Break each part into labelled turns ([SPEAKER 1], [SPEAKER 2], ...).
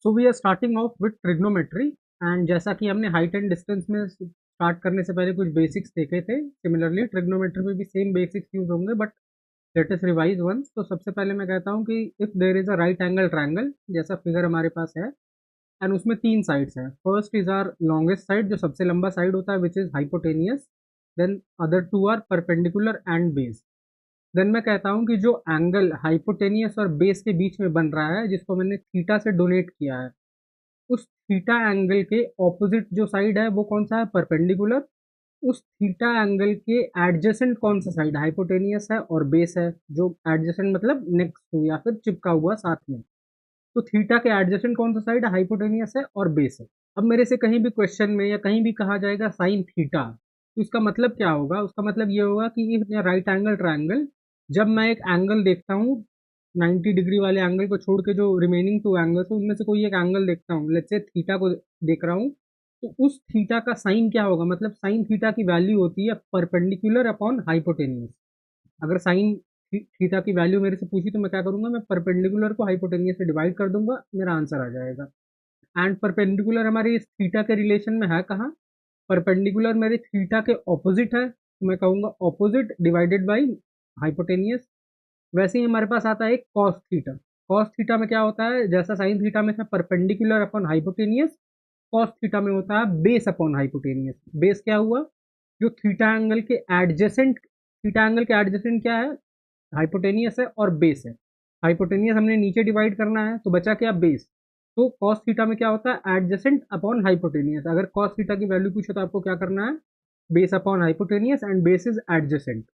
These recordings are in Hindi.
[SPEAKER 1] So we are starting off with trigonometry and जैसा कि हमने हाइट एंड डिस्टेंस में स्टार्ट करने से पहले कुछ बेसिक्स देखे थे, सिमिलरली ट्रिग्नोमेट्री में भी सेम बेसिक्स यूज होंगे but let us revise once. तो सबसे पहले मैं कहता हूँ कि if there is a right angle triangle, जैसा फिगर हमारे पास है, एंड उसमें तीन साइड्स हैं। First is our longest side, जो सबसे लंबा साइड होता है, which is hypotenuse. Then other two are perpendicular and base. Then मैं कहता हूँ कि जो एंगल हाइपोटेनियस और बेस के बीच में बन रहा है, जिसको मैंने थीटा से डोनेट किया है, उस थीटा एंगल के ऑपोजिट जो साइड है वो कौन सा है? परपेंडिकुलर। उस थीटा एंगल के एडजेसेंट कौन सा साइड? हाइपोटेनियस है और बेस है, जो एडजेसेंट मतलब नेक्स्ट टू या फिर चिपका हुआ साथ में। तो थीटा के एडजेसेंट कौन सा साइड है? हाइपोटेनियस है और बेस है। अब मेरे से कहीं भी क्वेश्चन में या कहीं भी कहा जाएगा साइन थीटा, तो इसका मतलब क्या होगा? उसका मतलब ये होगा कि इफ राइट एंगल ट्रायंगल, जब मैं एक एंगल देखता हूँ 90 डिग्री वाले एंगल को छोड़ के, जो रिमेनिंग टू एंगल्स है उनमें से कोई एक एंगल देखता हूँ, लेट्स से थीटा को देख रहा हूँ, तो उस थीटा का साइन क्या होगा? मतलब साइन थीटा की वैल्यू होती है परपेंडिकुलर अपॉन हाइपोटेनियस। अगर साइन थीटा की वैल्यू मेरे से पूछी तो मैं क्या करूंगा? मैं परपेंडिकुलर को हाइपोटेनियस से डिवाइड कर दूंगा, मेरा आंसर आ जाएगा। एंड परपेंडिकुलर हमारे इस थीटा के रिलेशन में है कहाँ? परपेंडिकुलर मेरे थीटा के ऑपोजिट है, तो मैं कहूंगा ऑपोजिट डिवाइडेड बाई हाइपोटेनियस। वैसे ही हमारे पास आता है एक कॉस थीटा। कॉस थीटा में क्या होता है? जैसा साइन थीटा में था perpendicular upon hypotenuse, cos theta में होता है बेस अपॉन हाइपोटेनियस। बेस क्या हुआ? जो थीटा एंगल के एडजेसेंट, थीटा एंगल के एडजेसेंट क्या है? हाइपोटेनियस है और बेस है। हाइपोटेनियस हमने नीचे डिवाइड करना है, तो बचा क्या? बेस। तो कॉस थीटा में क्या होता है? Adjacent upon hypotenuse. अगर कॉस थीटा की वैल्यू पूछे तो आपको क्या करना है? Base upon hypotenuse and base is adjacent.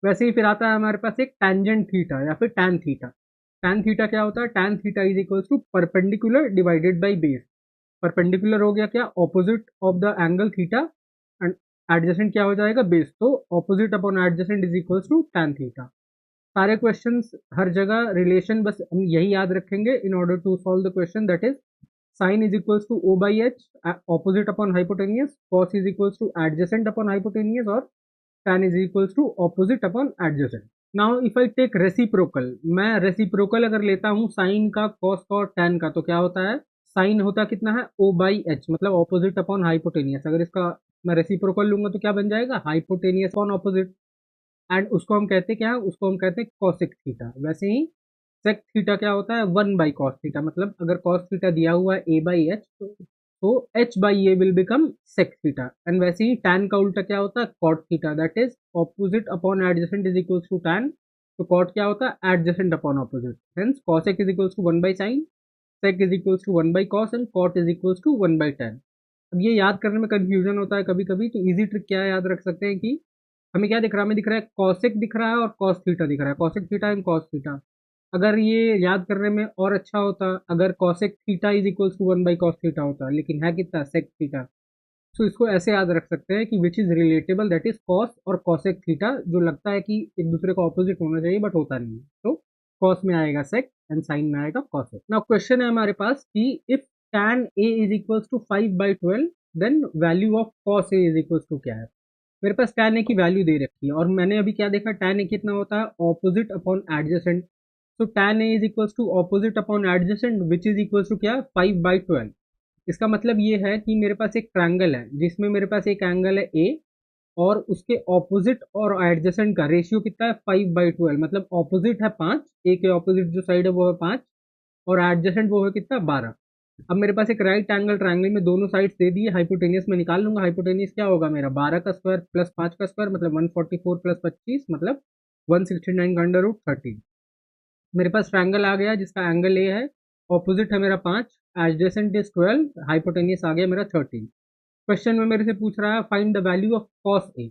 [SPEAKER 1] वैसे ही फिर आता है हमारे पास एक टेंजेंट थीटा या फिर टैन थीटा। टैन थीटा क्या होता है? Tan theta is equal to perpendicular divided by base. Perpendicular हो गया क्या? Opposite of the angle theta, and adjacent क्या हो जाएगा? बेस। तो opposite upon adjacent is equal to tan theta. सारे क्वेश्चंस हर जगह रिलेशन बस हम यही याद रखेंगे in order to solve the question, that is sine is equals to O by H, opposite upon hypotenuse, cos is equals to adjacent upon hypotenuse, और tan is equals to opposite upon adjacent. Now if I take reciprocal, मैं रेसिप्रोकल अगर लेता हूँ साइन का, कॉस का और tan का, तो क्या होता है? साइन होता कितना है? O बाई एच, मतलब ऑपोजिट अपॉन हाइपोटेनियस। अगर इसका मैं रेसिप्रोकल लूंगा तो क्या बन जाएगा? Hypotenuse upon opposite. एंड उसको हम कहते हैं क्या? उसको हम कहते हैं कॉसिक थीटा। वैसे ही सेक थीटा क्या होता है? One by cos theta. मतलब अगर कॉस थीटा दिया हुआ है ए बाई एच, तो H by A will become sec theta. And वैसे ही टैन का उल्टा क्या होता है? Cot theta, that is opposite upon adjacent is equals to tan. तो कॉट क्या होता है? Adjacent upon opposite. Hence cosec is equals to one by sine, sec is equals to one by cos, and cot is equals to one by tan. अब ये याद करने में कंफ्यूजन होता है कभी कभी, तो इजी ट्रिक क्या है याद रख सकते हैं कि हमें क्या दिख रहा है? हमें दिख रहा है कॉसेक दिख रहा है और कॉस थीटा दिख रहा है, cosec theta and cos theta. अगर ये याद करने में और अच्छा होता अगर cosec theta is equals to one by cos theta होता, लेकिन है कितना? Sec theta. तो इसको ऐसे याद रख सकते हैं कि which is relatable, that is cos और कॉसेक थीटा, जो लगता है कि एक दूसरे का ऑपोजिट होना चाहिए बट होता नहीं है। तो कॉस में आएगा सेक एंड साइन में आएगा कॉसेक। नाउ क्वेश्चन है हमारे पास कि if tan a is equals to 5/12, then value of cos a is equals to क्या है? मेरे पास tan a की वैल्यू दे रखी है और मैंने अभी क्या देखा? tan a कितना होता है? Opposite upon adjacent. तो tan a is equals to opposite upon adjacent, which is equals to क्या? 5/12। इसका मतलब ये है कि मेरे पास एक ट्रायंगल है जिसमें मेरे पास एक एंगल है ए, और उसके ऑपोजिट और एडजेसेंट का रेशियो कितना है? 5/12। मतलब ऑपोजिट है 5, ए के ऑपोजिट जो साइड है वो है 5, और एडजेसेंट वो है कितना? 12। अब मेरे पास एक राइट एंगल ट्रायंगल में दोनों साइड्स दे दिए, हाइपोटेनियस में निकाल लूंगा। हाइपोटेनियस क्या होगा मेरा? 12 का स्क्वायर प्लस 5 का स्क्वायर, मतलब 144 प्लस 25 मतलब 169 का अंडर रूट 13। मेरे पास ट्रायंगल आ गया जिसका एंगल ए है, ऑपोजिट है मेरा 5, एडजेसेंट इज 12, हाइपोटेनियस आ गया मेरा 13। क्वेश्चन में मेरे से पूछ रहा है find the value of cos A.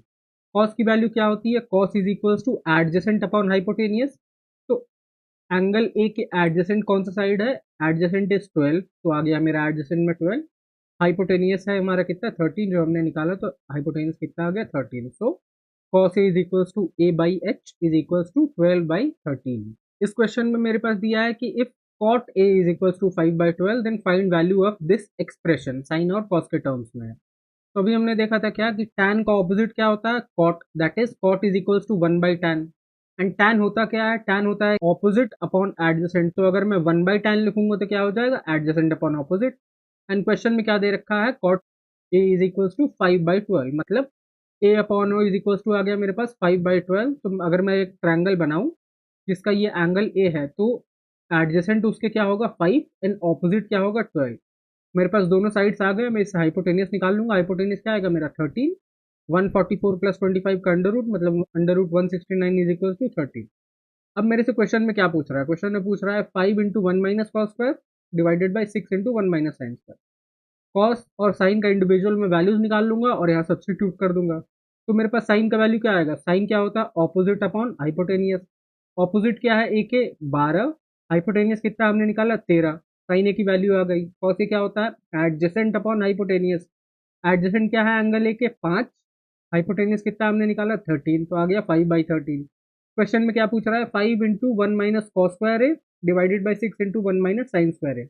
[SPEAKER 1] Cos की वैल्यू क्या होती है? Cos is equals to adjacent upon hypotenuse. तो एंगल ए के एडजेसेंट कौन सा साइड है? एडजेसेंट इज 12, तो आ गया मेरा एडजेसेंट में 12। हाइपोटेनियस है हमारा कितना? 13 जो हमने निकाला, तो हाइपोटेनियस कितना आ गया? 13। So cos A is equals to A by H is equals to 12/13। इस क्वेश्चन में मेरे पास दिया है कि if cot A is equals to 5/12, then find value of this expression, sine और कॉस के टर्म्स में है। तो अभी हमने देखा था क्या कि tan का ऑपोजिट क्या होता है? Cot, that is cot is equals to 1/tan। And tan होता क्या है, tan होता है ऑपोजिट अपॉन एडजेसेंट। तो अगर मैं 1/tan लिखूंगा तो क्या हो जाएगा, adjacent upon opposite. And question में क्या दे रखा है, cot a is equal to 5/12, मतलब a upon o is equal to आ गया मेरे पास 5/12। तो अगर मैं एक ट्रायंगल बनाऊं जिसका ये एंगल a है, तो एडजेसेंट उसके क्या होगा 5 एंड ऑपोजिट क्या होगा 12। मेरे पास दोनों साइड्स आ गए, मैं इस हाइपोटेनियस निकाल लूंगा। हाइपोटेनियस क्या आएगा मेरा 13, 144 प्लस 25 का अंडर रूट, मतलब under root 169 is equal to 13। अब मेरे से क्वेश्चन में क्या पूछ रहा है, क्वेश्चन में पूछ रहा है 5 × 1 - cos² divided by 6 × 1 - sin²। Cos और साइन का इंडिविजुअल में वैल्यूज निकाल लूंगा और यहाँ सब्सटीट्यूट कर दूंगा। तो मेरे पास साइन का वैल्यू क्या आएगा, साइन क्या होता है ऑपोजिट अपॉन हाइपोटेनियस। ऑपोजिट क्या है, ए के 12, हाइपोटेनियस कितना हमने निकाला 13, साइन ए की वैल्यू आ गई। कॉस ए क्या होता है एडजेसेंट अपॉन हाइपोटेनियस। एडजेसेंट क्या है एंगल ए के 5, हाइपोटेनियस कितना हमने निकाला 13, तो आ गया 5/13। क्वेश्चन में क्या पूछ रहा है, 5 × 1 - cos² divided by 6 × 1 - sin²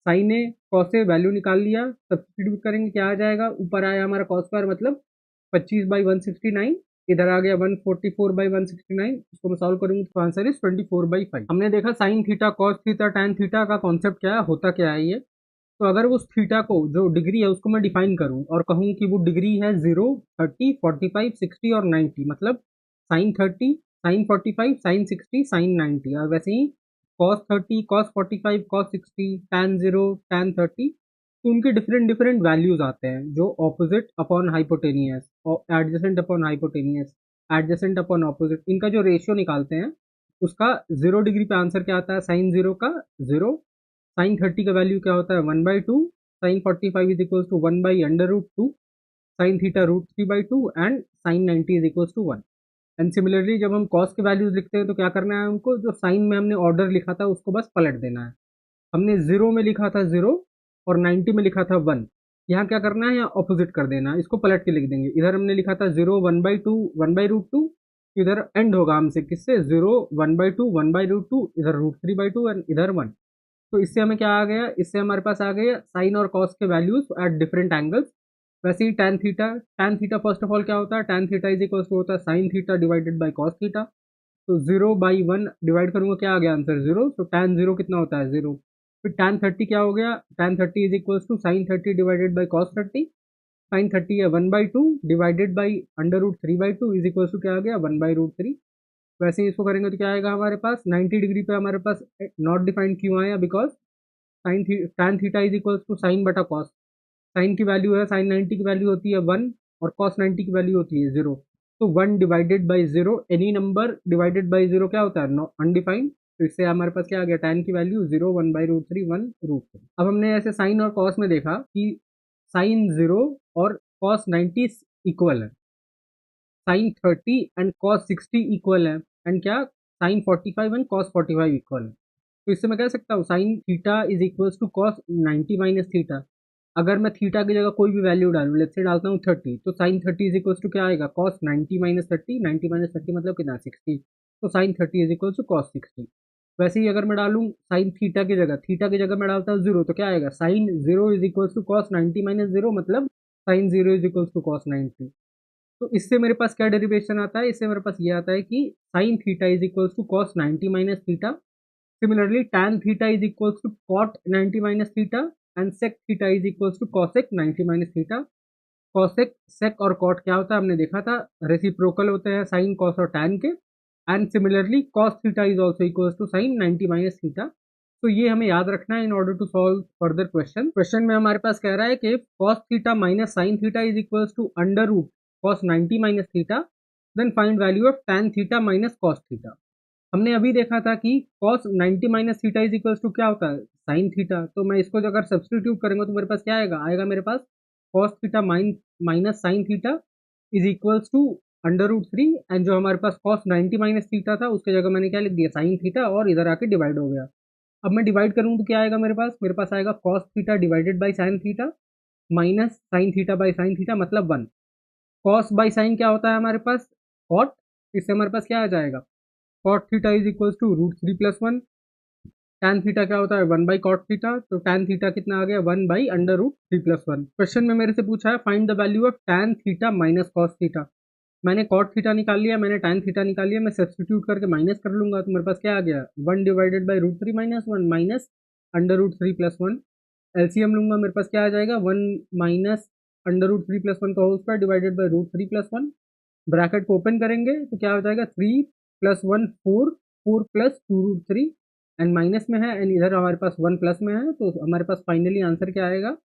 [SPEAKER 1] sine A cos A value निकाल लिया, सब्सटीट्यूट करेंगे क्या आ जाएगा, ऊपर आया हमारा cos² मतलब 25/169, इधर आ गया 144/169। इसको मैं सॉल्व करूंगी तो आंसर इज 24/5। हमने देखा sine theta cos theta tan theta का कॉन्सेप्ट क्या है, होता क्या है ये। तो अगर उस थीटा को जो डिग्री है उसको मैं डिफाइन करूं और कहूं कि वो डिग्री है 0, 30, 45, 60 और 90, मतलब साइन 30, साइन 45, साइन 60, साइन 90। और वैसे ही cos 30, cos 45, cos 60, tan 0, tan 30। तो उनके डिफरेंट डिफरेंट वैल्यूज आते हैं, जो ऑपोजिट अपॉन हाइपोटेनियस और adjacent upon hypotenuse, adjacent upon opposite, इनका जो रेशियो निकालते हैं उसका 0 डिग्री पे आंसर क्या आता है, साइन 0 का 0, साइन 30 का वैल्यू क्या होता है 1/2, sine 45 is equal to 1/√2, sine theta √3/2 and sine 90 is equal to 1। And similarly जब हम कॉस के वैल्यूज लिखते हैं तो क्या करना है हमको, जो साइन में हमने ऑर्डर लिखा था उसको बस पलट देना है। हमने 0 में लिखा था 0 और 90 में लिखा था 1, यहाँ क्या करना है, यहाँ ऑपोजिट कर देना है, इसको पलट के लिख देंगे। इधर हमने लिखा था 0 1/2 1/√2, इधर एंड होगा हमसे किससे 0 1/2 1/√2, इधर √3/2 एंड इधर 1। तो इससे हमें क्या आ गया, इससे हमारे पास आ गया साइन और कॉस के वैल्यूज एट डिफरेंट एंगल्स। वैसे ही tan theta first of all क्या होता है, tan theta is equal to होता है sine theta divided by cos theta. तो 0/1 डिवाइड करूंगा क्या आ गया आंसर 0, तो टैन 0 कितना होता है 0। फिर टैन 30 क्या हो गया, tan 30 is equal to sine 30 divided by cos 30। Sine 30 है 1/2 divided by under root 3/2 is equal to क्या आ गया 1/√3। वैसे ही इसको करेंगे तो क्या आएगा हमारे पास 90 डिग्री पे हमारे पास नॉट डिफाइंड क्यों आया, because sine tan theta is equal to sine बटा कॉस। साइन की वैल्यू है, साइन 90 की वैल्यू होती है 1 और कॉस 90 की वैल्यू होती है 0। तो 1 divided by 0, any number divided by 0 क्या होता है अनडिफाइंड। तो इससे हमारे पास क्या आ गया, टैन की वैल्यू 0, 1/√3, 1√3। अब हमने ऐसे साइन और कॉस में देखा कि साइन 0 और कॉस 90 इक्वल है, साइन 30 एंड कॉस 60 इक्वल है, एंड क्या साइन 45 एंड कॉस 45 इक्वल है। तो इससे मैं कह सकता हूँ sine theta is equals to cos 90 minus theta. अगर मैं थीटा की जगह कोई भी वैल्यू डालूँ, लेट्स से डालता हूँ 30, तो साइन 30 इज इक्वल्स टू क्या आएगा, कॉस 90 माइनस 30, 90 माइनस 30 मतलब कितना 60। तो sine 30 is equals to cos 60। वैसे ही अगर मैं डालूँ साइन थीटा की जगह मैं डालता हूँ 0, तो क्या आएगा, sine 0 is equals to cos 90 minus 0, मतलब sine 0 is equals to cos 90। तो इससे मेरे पास क्या डेरिवेशन आता है, इससे मेरे पास ये आता है कि sine theta is equals to cos 90 minus theta. Similarly tan theta is equals to cot 90 minus theta and sec theta is equals to cosec 90 minus theta. Cosec sec और कॉट क्या होता है हमने देखा था, रेसिप्रोकल होते हैं साइन कॉस और tan के। And similarly cos theta is also equals to sine 90 minus theta. तो ये हमें याद रखना है in order to solve further question. Question में हमारे पास कह रहा है कि cos theta minus sine theta is equals to under root cos 90 minus theta, then find value of tan theta minus cos theta. हमने अभी देखा था कि cos 90 minus theta is equals to क्या होता है साइन थीटा। तो मैं इसको अगर सब्सटीट्यूट करेंगे तो मेरे पास क्या आएगा, मेरे पास cos theta minus sine theta is equals to under root 3। And जो हमारे पास cos 90 माइनस थीटा था उसके जगह मैंने क्या लिख दिया साइन थीटा, और इधर आके डिवाइड हो गया। अब मैं डिवाइड करूँ तो क्या आएगा मेरे पास आएगा cos theta divided by sine theta minus sine theta by sine theta मतलब 1। cos बाई साइन क्या होता है हमारे पास cot, इससे हमारे पास क्या आ जाएगा cot theta is equals to √3+1। tan theta क्या होता है 1/cot थीटा, तो tan थीटा कितना आ गया 1/√3+1। क्वेश्चन में मेरे से पूछा है find the value of tan theta minus cos theta. मैंने कॉट थीटा निकाल लिया, मैंने टैन थीटा निकाल लिया, मैं सब्सटीट्यूट करके माइनस कर लूंगा तो मेरे पास क्या आ गया, 1/√3 minus one minus √3 plus one. LCM लूंगा, मेरे पास क्या आ जाएगा, 1 माइनस √3 प्लस वन का whole square divided by √3 plus one. Bracket को ओपन करेंगे तो क्या हो जाएगा, 3 plus one 4, 4 plus 2√3 and minus में है एंड इधर हमारे पास 1 प्लस में है, तो हमारे पास फाइनली आंसर क्या आएगा,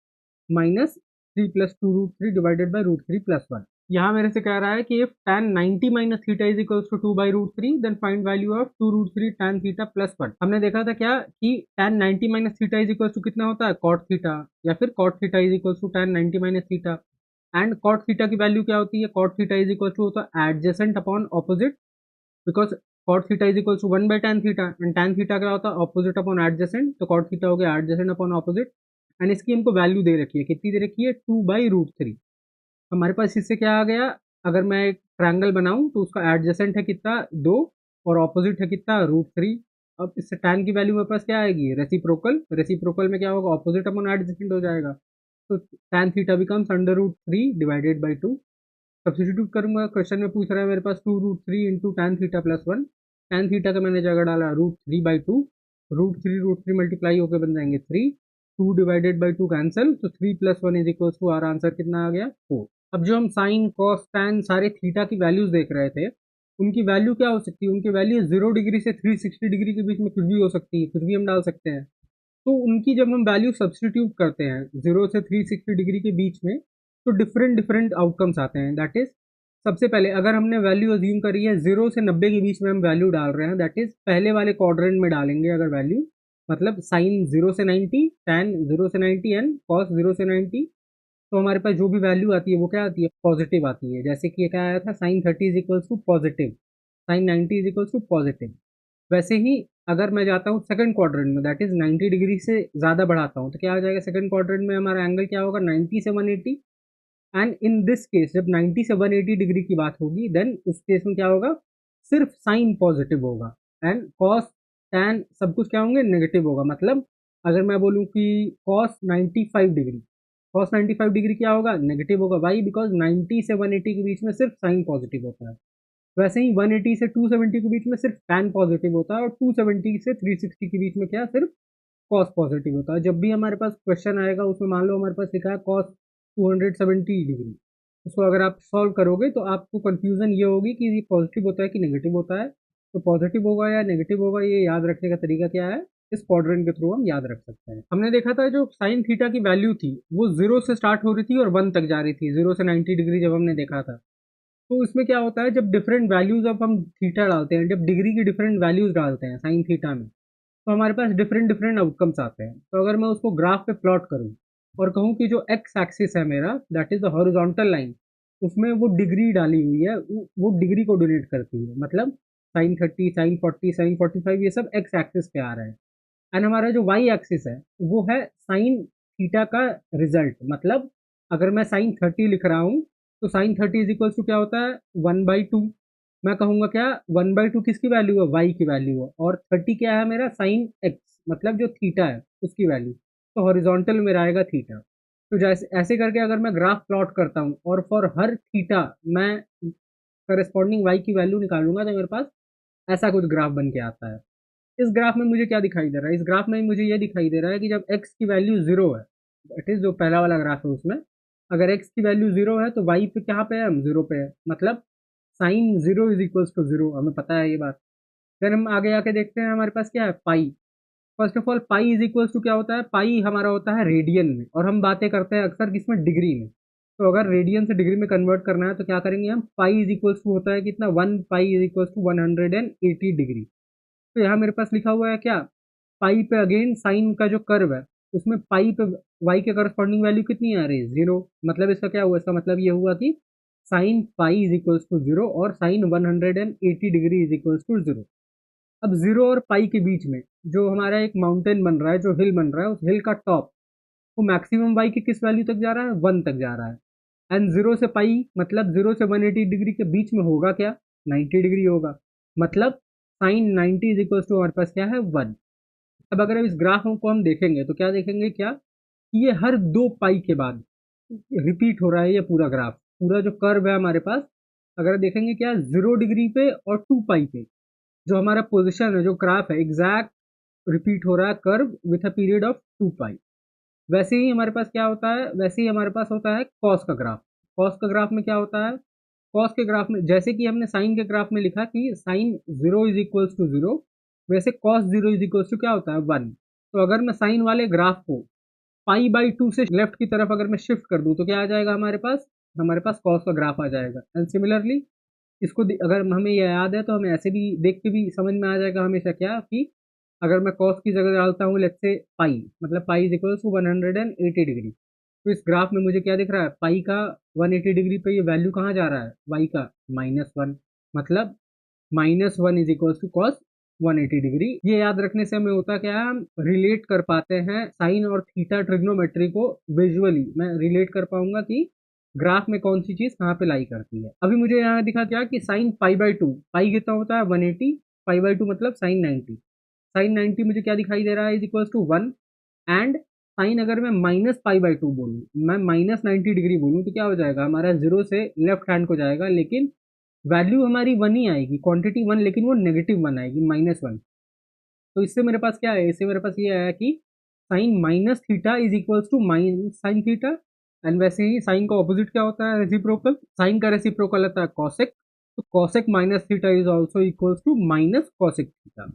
[SPEAKER 1] -3 plus 2√3 divided by √3 plus one. यहाँ मेरे से कह रहा है कि if tan 90 minus theta is equals to 2/√3 then find value of 2√3 tan theta plus one. हमने देखा था क्या कि tan 90 minus theta is equals to कितना होता है, cot थीटा, या फिर cot theta is equals to tan 90 minus theta. And cot theta की वैल्यू क्या होती है, cot theta is equals to होता है adjacent upon opposite, because cot theta is equals to 1/tan theta and tan theta क्या होता है, ऑपोजिट अपॉन एडजेसेंट, तो cot थीटा हो गया एडजेसेंट अपॉन ऑपोजिट। एंड इसकी हमको वैल्यू दे रखी है, कितनी दे रखी है, 2/√3। हमारे पास इससे क्या आ गया, अगर मैं एक ट्रायंगल बनाऊं तो उसका एडजेसेंट है कितना, 2, और ऑपोजिट है कितना, √3। अब इससे tan की वैल्यू मेरे पास क्या आएगी, रेसिप्रोकल, रेसिप्रोकल में क्या होगा, ऑपोजिट अपॉन एडजेसेंट हो जाएगा, तो tan theta becomes √3 divided by 2। Substitute करूंगा, क्वेश्चन में पूछ रहा है मेरे पास 2√3 into tan theta plus one. tan theta का मैंने जगह डाला √3/2, √3 मल्टीप्लाई होकर बन जाएंगे 3, 2 डिवाइडेड बाई 2 कैंसिल, तो 3 plus one is equal to, our answer कितना आ गया, 4। अब जो हम साइन कॉस टैन सारे थीटा की वैल्यूज देख रहे थे, उनकी वैल्यू क्या हो सकती है, उनकी वैल्यू 0 डिग्री से 360 डिग्री के बीच में कुछ भी हो सकती है, कुछ भी हम डाल सकते हैं। तो उनकी जब हम वैल्यू सब्सटीट्यूट करते हैं 0 से 360 डिग्री के बीच में, तो डिफरेंट डिफरेंट आउटकम्स आते हैं। दैट इज, सबसे पहले अगर हमने वैल्यू अज्यूम करी है 0 से 90 के बीच में हम वैल्यू डाल रहे हैं, दैट इज पहले वाले क्वाड्रेंट में डालेंगे अगर वैल्यू, मतलब साइन 0 से 90, टैन 0 से 90 एंड कॉस 0 से 90, तो हमारे पास जो भी वैल्यू आती है वो क्या आती है, पॉजिटिव आती है। जैसे कि ये क्या आया था, sine 30 is equals to positive, sine 90 is equals to positive. वैसे ही अगर मैं जाता हूँ सेकंड क्वाड्रेंट में, दैट इज 90 डिग्री से ज़्यादा बढ़ाता हूँ, तो क्या आ जाएगा, सेकंड क्वाड्रेंट में हमारा एंगल क्या होगा, 90 से 180। एंड इन दिस केस जब 90 से 180 डिग्री की बात होगी, देन उस केस में क्या होगा, सिर्फ साइन पॉजिटिव होगा एंड कॉस टैन सब कुछ क्या होंगे, नेगेटिव होगा। मतलब अगर मैं बोलूँ कि कॉस 95 डिग्री, कॉस 95 डिग्री क्या होगा, नेगेटिव होगा। वाई, बिकॉज 90 से 180 के बीच में सिर्फ साइन पॉजिटिव होता है। वैसे ही 180 से 270 के बीच में सिर्फ टैन पॉजिटिव होता है, और 270 से 360 के बीच में क्या, सिर्फ कॉस पॉजिटिव होता है। जब भी हमारे पास क्वेश्चन आएगा उसमें मान लो हमारे पास लिखा है कॉस 270 डिग्री, उसको अगर आप सॉल्व करोगे तो आपको कंफ्यूजन ये होगी कि ये पॉजिटिव होता है कि नेगेटिव होता है। तो पॉजिटिव होगा या नेगेटिव होगा, ये याद रखने का तरीका क्या है, इस क्वाड्रेंट के थ्रू हम याद रख सकते हैं। हमने देखा था जो साइन थीटा की वैल्यू थी वो 0 से स्टार्ट हो रही थी और 1 तक जा रही थी, 0 से 90 डिग्री जब हमने देखा था। तो इसमें क्या होता है, जब डिफरेंट वैल्यूज अब हम थीटा डालते हैं, जब डिग्री की डिफरेंट वैल्यूज डालते हैं साइन थीटा में, तो हमारे पास डिफरेंट डिफरेंट आउटकम्स आते हैं। तो अगर मैं उसको ग्राफ पे प्लॉट करूं और कहूं कि जो एक्स एक्सिस है मेरा, that is the horizontal line, उसमें वो डिग्री डाली हुई है, वो डिग्री को डोनेट करती है। मतलब साइन 30, साइन 40, साइन 45, ये सब एक्स एक्सिस पे आ रहा है। एंड हमारा जो वाई एक्सिस है वो है साइन थीटा का रिजल्ट। मतलब अगर मैं साइन 30 लिख रहा हूँ तो साइन 30 इज इक्वल्स टू क्या होता है, 1/2। मैं कहूँगा क्या, 1/2 किसकी वैल्यू है, वाई की वैल्यू है, और 30 क्या है मेरा, साइन एक्स, मतलब जो थीटा है उसकी वैल्यू। तो हॉरिजॉन्टल मेरा आएगा थीटा। तो जैसे ऐसे करके अगर मैं ग्राफ प्लॉट करता हूँ और फॉर हर थीटा मैं करस्पॉन्डिंग वाई की वैल्यू निकालूंगा, तो मेरे पास ऐसा कुछ ग्राफ बन के आता है। इस ग्राफ में मुझे क्या दिखाई दे रहा है, इस ग्राफ में मुझे ये दिखाई दे रहा है कि जब x की वैल्यू 0 है, दैट इज जो पहला वाला ग्राफ है उसमें, अगर x की वैल्यू 0 है तो y पे कहाँ पे है, हम 0 पे है। मतलब साइन 0 इज इक्वल्स टू 0, हमें पता है ये बात। देन हम आगे आके देखते हैं, हमारे पास क्या है, pi. First of all pi is equals to क्या होता है, पाई हमारा होता है रेडियन में, और हम बातें करते हैं अक्सर किसमें, डिग्री में। तो अगर रेडियन से डिग्री में कन्वर्ट करना है तो क्या करेंगे हम, पाई इज इक्वल्स टू होता है कितना, 1 pi is equals to 180 degree. तो यहाँ मेरे पास लिखा हुआ है क्या, पाई पे अगेन साइन का जो कर्व है उसमें पाई पे वाई के करस्पॉन्डिंग वैल्यू कितनी आ रही है, 0। मतलब इसका क्या हुआ, इसका मतलब ये हुआ कि sine pi is equals to 0 और sine 180 degree is equals to 0। अब 0 और पाई के बीच में जो हमारा एक माउंटेन बन रहा है, जो हिल बन रहा है, उस हिल का टॉप वो मैक्सिमम वाई की किस वैल्यू तक जा रहा है, 1 तक जा रहा है। एंड 0 से पाई मतलब 0 से 180 डिग्री के बीच में होगा क्या, 90 डिग्री होगा। मतलब साइन 90 इज इक्वल्स टू हमारे पास क्या है, 1। अब अगर इस ग्राफ को हम देखेंगे तो क्या देखेंगे, क्या कि ये हर 2 पाई के बाद रिपीट हो रहा है ये पूरा ग्राफ, पूरा जो कर्व है हमारे पास, अगर देखेंगे क्या 0 डिग्री पे और 2 पाई पे जो हमारा पोजिशन है, जो ग्राफ है, एग्जैक्ट रिपीट हो रहा है curve with a period of 2 पाई। वैसे ही हमारे पास क्या होता है, वैसे ही हमारे पास होता है कॉस का ग्राफ। कॉस का ग्राफ में क्या होता है, कॉस के ग्राफ में जैसे कि हमने साइन के ग्राफ में लिखा कि साइन 0 इज इक्वल्स टू 0, वैसे कॉस 0 इज इक्वल्स टू क्या होता है 1। तो अगर मैं साइन वाले ग्राफ को पाई/2 से लेफ्ट की तरफ अगर मैं शिफ्ट कर दूं तो क्या आ जाएगा हमारे पास कॉस का ग्राफ आ जाएगा। एंड सिमिलरली इसको अगर हमें ये याद है तो हमें ऐसे भी देख के भी समझ में आ जाएगा हमेशा क्या कि अगर मैं कॉस की जगह डालता हूँ लेट्स से पाई, मतलब pi is equal to 180 degree, तो इस ग्राफ में मुझे क्या दिख रहा है, पाई का 180 डिग्री पे ये वैल्यू कहाँ जा रहा है, वाई का -1, मतलब -1 is equal to cos 180 degree. ये याद रखने से हमें होता क्या है, हम रिलेट कर पाते हैं साइन और थीटा ट्रिग्नोमेट्री को विजुअली। मैं रिलेट कर पाऊंगा कि ग्राफ में कौन सी चीज कहाँ पे लाई करती है। अभी मुझे यहाँ दिखा क्या कि साइन पाई/2, पाई कितना होता है 180, पाई/2 मतलब साइन 90। साइन 90 मुझे क्या दिखाई दे रहा है, is equal to 1। And sine अगर मैं -पाई/2 बोलूँ, मैं -90 डिग्री बोलूँ तो क्या हो जाएगा, हमारा जीरो से लेफ्ट हैंड को जाएगा, लेकिन वैल्यू हमारी 1 ही आएगी, क्वांटिटी 1, लेकिन वो -1 आएगी, -1। तो इससे मेरे पास क्या है, इससे मेरे पास ये आया कि sine minus theta is equals to minus sine theta. And वैसे ही साइन का ऑपोजिट क्या होता है, रेसिप्रोकल। साइन का रेसिप्रोकल होता है कॉसेक, तो cosec minus theta is also equals to minus cosec theta.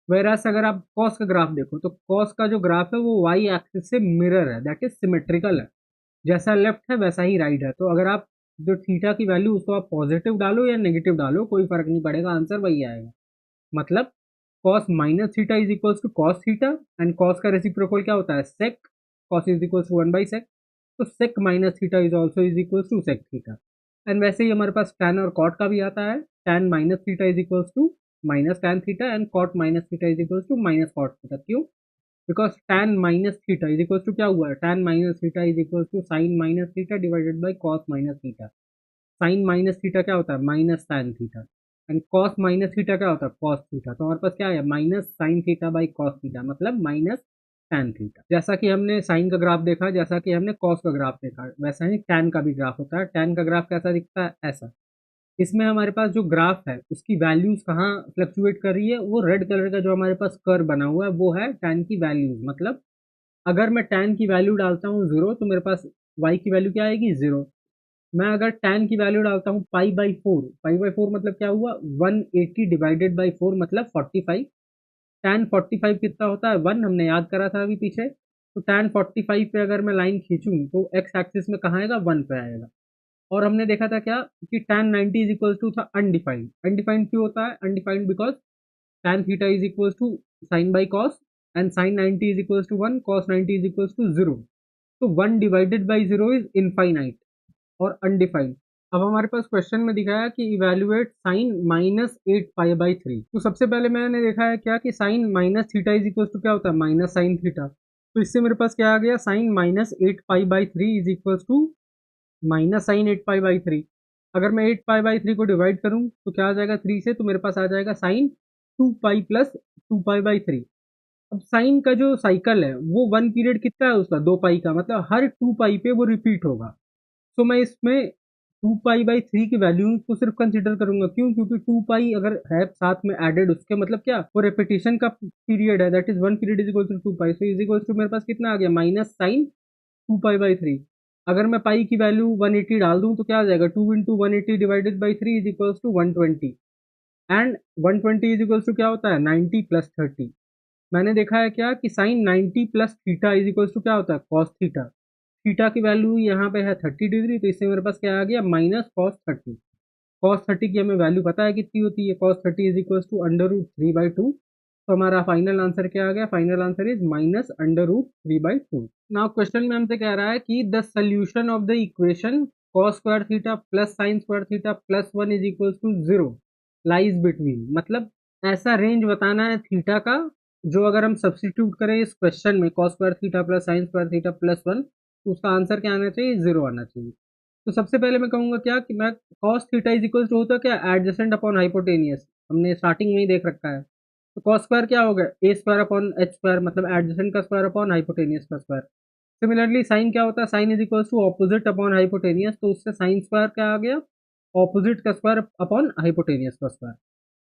[SPEAKER 1] Whereas अगर आप कॉस का ग्राफ देखो तो कॉस का जो ग्राफ है वो वाई एक्सिस से मिरर है, दैट इज सिमेट्रिकल है, जैसा लेफ्ट है वैसा ही राइट है। तो अगर आप जो थीटा की वैल्यू उसको आप पॉजिटिव डालो या नेगेटिव डालो कोई फर्क नहीं पड़ेगा, आंसर वही आएगा। मतलब cos minus theta is equals to cos theta, and cos का रेसिप्रोकल क्या होता है sec, cos is equals to 1/sec, तो sec minus theta is also is equals to sec theta. And वैसे ही हमारे पास टैन और कॉट का भी आता है, tan minus theta is equals to minus tan theta, and cot minus theta is equals to minus cot theta. क्यों, because tan minus theta is equal to क्या हुआ है, tan minus theta is equal to sine minus theta divided by cos minus theta. Sine minus theta क्या होता है, minus tan theta, and cos minus theta क्या होता है, कॉस थीटा। तो हमारे पास क्या है, minus sine theta by cos theta, मतलब माइनस tan थीटा। जैसा कि हमने साइन का ग्राफ देखा, जैसा कि हमने कॉस का ग्राफ देखा, वैसा ही tan का भी ग्राफ होता है। tan का ग्राफ कैसा दिखता है, ऐसा। इसमें हमारे पास जो ग्राफ है उसकी वैल्यूज कहाँ फ्लक्चुएट कर रही है, वो रेड कलर का जो हमारे पास कर्व बना हुआ है वो है tan की वैल्यूज। मतलब अगर मैं tan की वैल्यू डालता हूँ 0 तो मेरे पास y की वैल्यू क्या आएगी, 0। मैं अगर tan की वैल्यू डालता हूँ पाई/4, पाई/4 मतलब क्या हुआ, 180 डिवाइडेड बाई 4 मतलब 45। tan 45 कितना होता है 1, हमने याद करा था अभी पीछे। तो tan 45 पे अगर मैं लाइन खींचूं तो x एक्सिस में कहाँ आएगा, 1 पे आएगा। और हमने देखा था क्या कि tan 90 इज इक्वल टू था अनडिफाइंड। अनडिफाइंड क्यों होता है, undefined because tan theta is equal to sine by cos, and sine 90 is equal to 1, cos 90 is equal to 0। तो 1 डिवाइडेड बाई 0 इज इनफाइनाइट और अनडिफाइंड। अब हमारे पास क्वेश्चन में दिखाया कि इवेल्युएट साइन -8 पाई/3। तो सबसे पहले मैंने देखा है क्या कि sine minus theta is equal to क्या होता है, माइनस साइन थीटा। तो इससे मेरे पास क्या आ गया, sine -8 pi is equal to minus sine 8 pi. अगर मैं 8 पाई/3 को डिवाइड करूं तो क्या आ जाएगा 3 से, तो मेरे पास आ जाएगा साइन 2 पाई प्लस 2 पाई/3। अब साइन का जो साइकिल है वो 1 पीरियड कितना है उसका, 2 पाई का, मतलब हर 2 पाई पे वो रिपीट होगा। तो मैं इसमें 2 पाई/3 की वैल्यू को सिर्फ कंसिडर करूंगा, क्यों, क्योंकि 2 पाई अगर है साथ में एडेड उसके मतलब क्या, वो रेपिटेशन का पीरियड है, that is 1 period is equal to 2 pi. So is equal to मेरे पास कितना आ गया, माइनस साइन 2 पाई/3। अगर मैं पाई की वैल्यू 180 डाल दूं तो क्या आ जाएगा, 2 into 180 divided by 3 is equal to 120। And 120 is equal to क्या होता है, 90 प्लस 30। मैंने देखा है क्या कि sine 90 plus theta is equal to क्या होता है, कॉस थीटा। थीटा की वैल्यू यहाँ पे है 30 डिग्री, तो इससे मेरे पास क्या आ गया, माइनस कॉस 30। कॉस 30 की हमें वैल्यू पता है कितनी होती है, कॉस 30 इज इक्वल टू √3/2। तो हमारा फाइनल आंसर क्या आ गया, final answer is -√3/2। Now question में हमसे कह रहा है कि the solution of the equation cos square theta plus sine square theta plus 1 is equal to 0 lies between. मतलब ऐसा रेंज बताना है थीटा का जो अगर हम सब्सटीट्यूट करें इस क्वेश्चन में cos square theta plus sine square theta plus 1, तो उसका आंसर क्या आना चाहिए, 0 आना चाहिए। तो सबसे पहले मैं कहूंगा क्या कि मैं cos theta is equal to होता है क्या, एडजेसेंट अपॉन हाइपोटेनियस, हमने स्टार्टिंग में ही देख रखा है। तो कॉस स्क्वायर क्या हो गया, A square upon H square, मतलब एडजेसेंट का स्क्वायर अपॉन हाइपोटेनियस का स्क्वायर। सिमिलरली साइन क्या होता है, sine is equal to opposite upon hypotenuse, तो उससे साइन स्क्वायर क्या आ गया, ऑपोजिट का स्क्वायर अपॉन हाइपोटेनियस का स्क्वायर।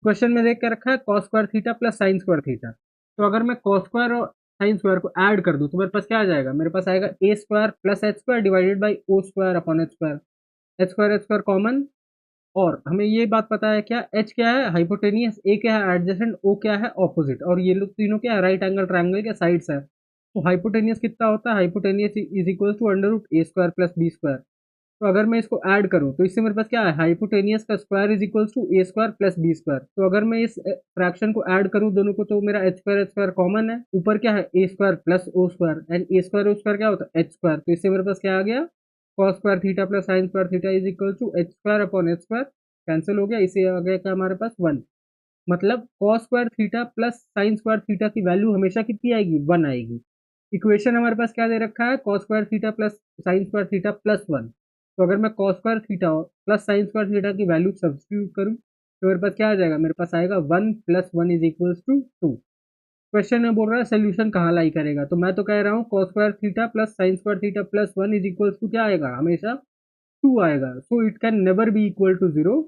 [SPEAKER 1] क्वेश्चन में देख के रखा है cos square theta plus sine square theta. तो अगर मैं कॉस स्क्वायर और साइन स्क्वायर को ऐड कर दूं तो मेरे पास क्या आ जाएगा, मेरे पास आएगा A square plus H square divided by O square upon H square common. और हमें ये बात पता है क्या, एच क्या है हाइपोटेनियस, ए क्या है एडजेसेंट, ओ क्या है ऑपोजिट, और ये लोग तीनों क्या है राइट एंगल ट्रायंगल के साइड्स है। तो हाइपोटेनियस कितना होता है, hypotenuse is equal to under root A square plus B square. तो अगर मैं इसको ऐड करूं तो इससे मेरे पास क्या है, हाइपोटेनियस का square is equal to A square plus B square. तो अगर मैं इस फ्रैक्शन को ऐड करूं दोनों को तो मेरा एच स्क्वायर कॉमन है, ऊपर क्या है A square plus O square, and O square क्या होता है एच स्क्वायर। तो इससे मेरे पास क्या आ गया, cos square theta plus sine square theta is equal to H square upon H square, cancel हो गया, इसे आ गया क्या हमारे पास 1। मतलब cos square theta plus sine square theta की वैल्यू हमेशा कितनी आएगी, 1 आएगी। इक्वेशन हमारे पास क्या दे रखा है, cos square theta plus sine square theta plus 1। तो अगर मैं cos square theta plus sine square theta की वैल्यू सब्स्टिट्यूट करूं तो मेरे पास क्या आ जाएगा, मेरे पास आएगा 1 plus 1 is equal to 2। Question में बोल रहा है सोल्यूशन कहाँ लाई करेगा, तो मैं तो कह रहा हूँ cos square theta plus sine square theta plus 1 is equal to क्या आएगा, हमेशा 2 आएगा। So it can never be equal to 0,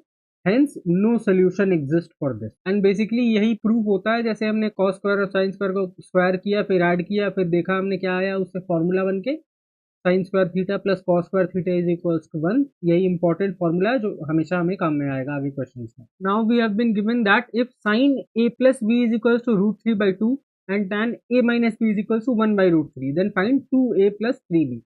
[SPEAKER 1] hence no solution exist for this. And basically यही प्रूफ होता है, जैसे हमने कॉस स्क्वायर और साइन स्क्वायर को स्क्वायर किया, फिर ऐड किया, फिर देखा हमने क्या आया उससे फॉर्मूला बन के, sine square theta plus cos square theta is equals to 1। यही इंपॉर्टेंट फॉर्मूला है जो हमेशा हमें काम में आएगा आगे क्वेश्चन में। Now we have been given that if sine A plus B is equals to root 3/2 and tan a minus B is equals to 1/√3, then find 2a plus 3b।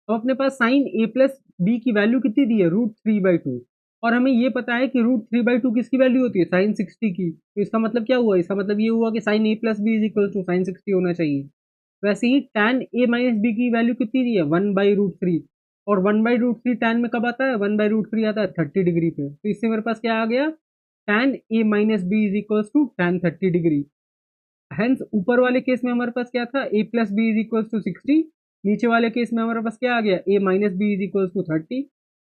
[SPEAKER 1] अब अपने पास साइन ए प्लस बी की वैल्यू कितनी दी है, √3/2, और हमें ये पता है कि √3/2 किसकी वैल्यू होती है, साइन 60 की। तो इसका मतलब क्या हुआ, इसका मतलब ये हुआ कि sine A plus B is equal to sine 60 होना चाहिए। वैसे ही tan ए माइनस बी की वैल्यू कितनी दी है, 1/√3, और 1/√3 tan में कब आता है, 1/√3 आता है 30 डिग्री पे। तो इससे मेरे पास क्या आ गया, tan A minus B is equal to tan 30 degree. Hence ऊपर वाले केस में हमारे पास क्या था, A plus B is equal to 60, नीचे वाले केस में हमारे पास क्या आ गया, A minus B is equal to 30।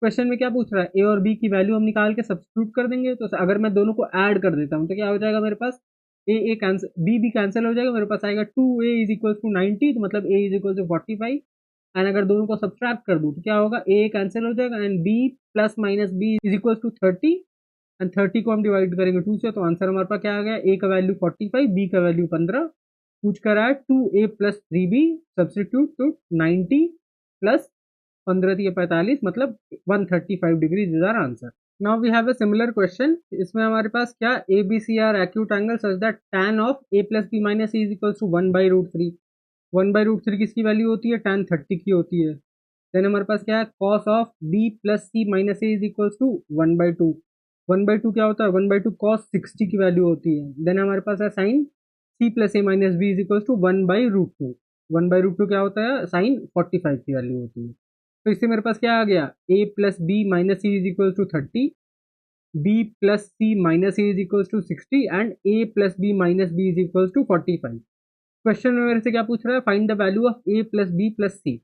[SPEAKER 1] Question में क्या पूछ रहा है, ए और बी की वैल्यू हम निकाल के सब्स्टिट्यूट कर देंगे। तो अगर मैं दोनों को ऐड कर देता हूँ तो क्या हो जाएगा मेरे पास, ए कैंसिल, बी भी कैंसिल हो जाएगा, मेरे पास आएगा 2a इज इक्वल टू 90, तो मतलब ए इज इक्वल टू 45। एंड अगर दोनों को सब्सट्रैक्ट कर दूँ तो क्या होगा, ए कैंसिल हो जाएगा and B plus minus B is equal to 30, and 30 को हम डिवाइड करेंगे 2 से, तो आंसर हमारे पास क्या आ गया, ए का वैल्यू 45, बी का वैल्यू 15। पूछ कर आया 2a प्लस 3b, सब्सटीट्यूट तो 90 प्लस 15 दिए 45, मतलब 135 degree is our answer. Now we have a similar question, इसमें हमारे पास क्या, A B C are acute angle such that tan of A plus B minus C is equal to 1/√3। 1/√3 किसकी वैल्यू होती है, tan 30 की होती है। देन हमारे पास क्या है, cos of B plus C minus A is equal to 1/2। 1/2 क्या होता है, 1/2 कॉस 60 की वैल्यू होती है। देन हमारे पास है sine C plus A minus B is equal to 1/√2। 1/√2 क्या होता है, साइन 45 की वैल्यू होती है। तो इससे मेरे पास क्या आ गया, A plus B minus C is equal to 30, B plus C minus C is equal to 60, and A plus B minus B is equal to 45। Question में मेरे से क्या पूछ रहा है, find the value of A plus B plus C.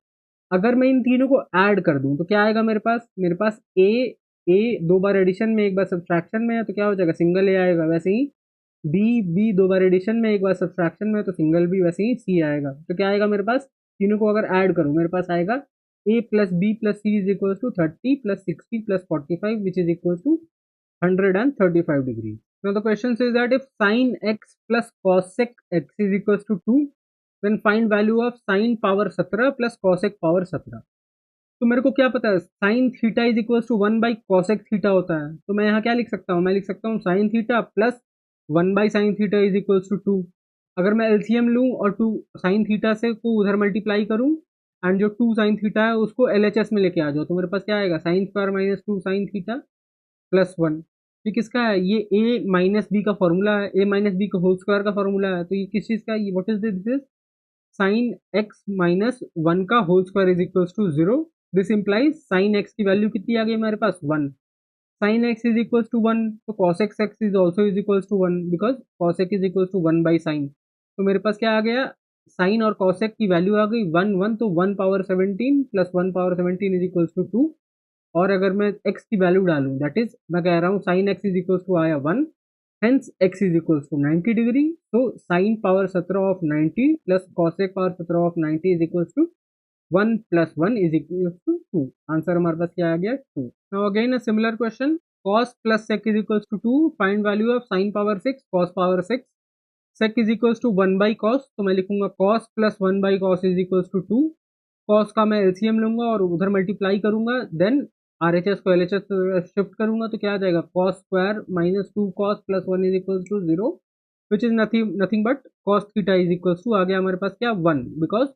[SPEAKER 1] अगर मैं इन तीनों को ऐड कर दूं तो क्या आएगा मेरे पास ए दो बार एडिशन में एक बार सब्ट्रैक्शन में है, तो क्या हो जाएगा, सिंगल ए आएगा। वैसे ही बी दो बार एडिशन में एक बार सब्ट्रैक्शन में है, तो सिंगल बी, वैसे ही सी आएगा। तो क्या आएगा मेरे पास, तीनों को अगर ऐड करूं मेरे पास आएगा A plus B plus C is equal to 30 plus 60 plus 45 which is equal to 135 degree. Now the question says that if sin x plus cosec x is equals to 2, then find value of sin power 17 plus cosec power 17। तो मेरे को क्या पता है, sine theta is equals to 1 by cosec theta होता है। तो मैं यहाँ क्या लिख सकता हूँ, मैं लिख सकता हूँ sine theta plus 1 by sine theta is equals to 2। अगर मैं एलसीएम लूँ और 2 साइन थीटा से को उधर मल्टीप्लाई करूँ, एंड जो 2 साइन थीटा है उसको एलएचएस में लेके आ जाओ, तो मेरे पास क्या आएगा, sine square minus 2 sine theta plus 1। ये किसका है, ये ए माइनस बी का फॉर्मूला है, ए माइनस बी का होल स्क्वायर का फॉर्मूला है। तो ये किस चीज़ का, ये what is this, sine X minus 1 का whole square is equals to 0। This implies sine X की वैल्यू कितनी आ गई हमारे पास, 1। Sine X is equals to 1, तो cos X is also is equals to 1, because cos X is equals to 1 by sine. तो मेरे पास क्या आ गया, साइन और कॉसेक की वैल्यू आ गई 1 1, तो 1 power 17 plus 1 power 17 is equals to 2। और अगर मैं x की वैल्यू डालूं, दैट इज मैं कह रहा हूँ sine x is equals to आया 1, hence x is equals to 90 degree. तो sine power 17 of 90 plus cosec power 17 of 90 is equals to 1 plus 1 is equal to 2। Answer हमारे पास क्या आ गया 2। Now again a similar question, cos plus sec is equal to 2, find value of sin power 6 cos power 6। sec is equal to 1 by cos, तो मैं लिखूंगा cos plus 1 by cos is equal to 2। Cos का मैं एलसीएम लूंगा और उधर मल्टीप्लाई करूंगा, देन आरएचएस को एलएचएस शिफ्ट करूंगा, तो क्या आ जाएगा cos square minus 2 cos plus 1 is equal to 0, which is nothing but cos theta is equal to आ गया हमारे पास क्या 1, बिकॉज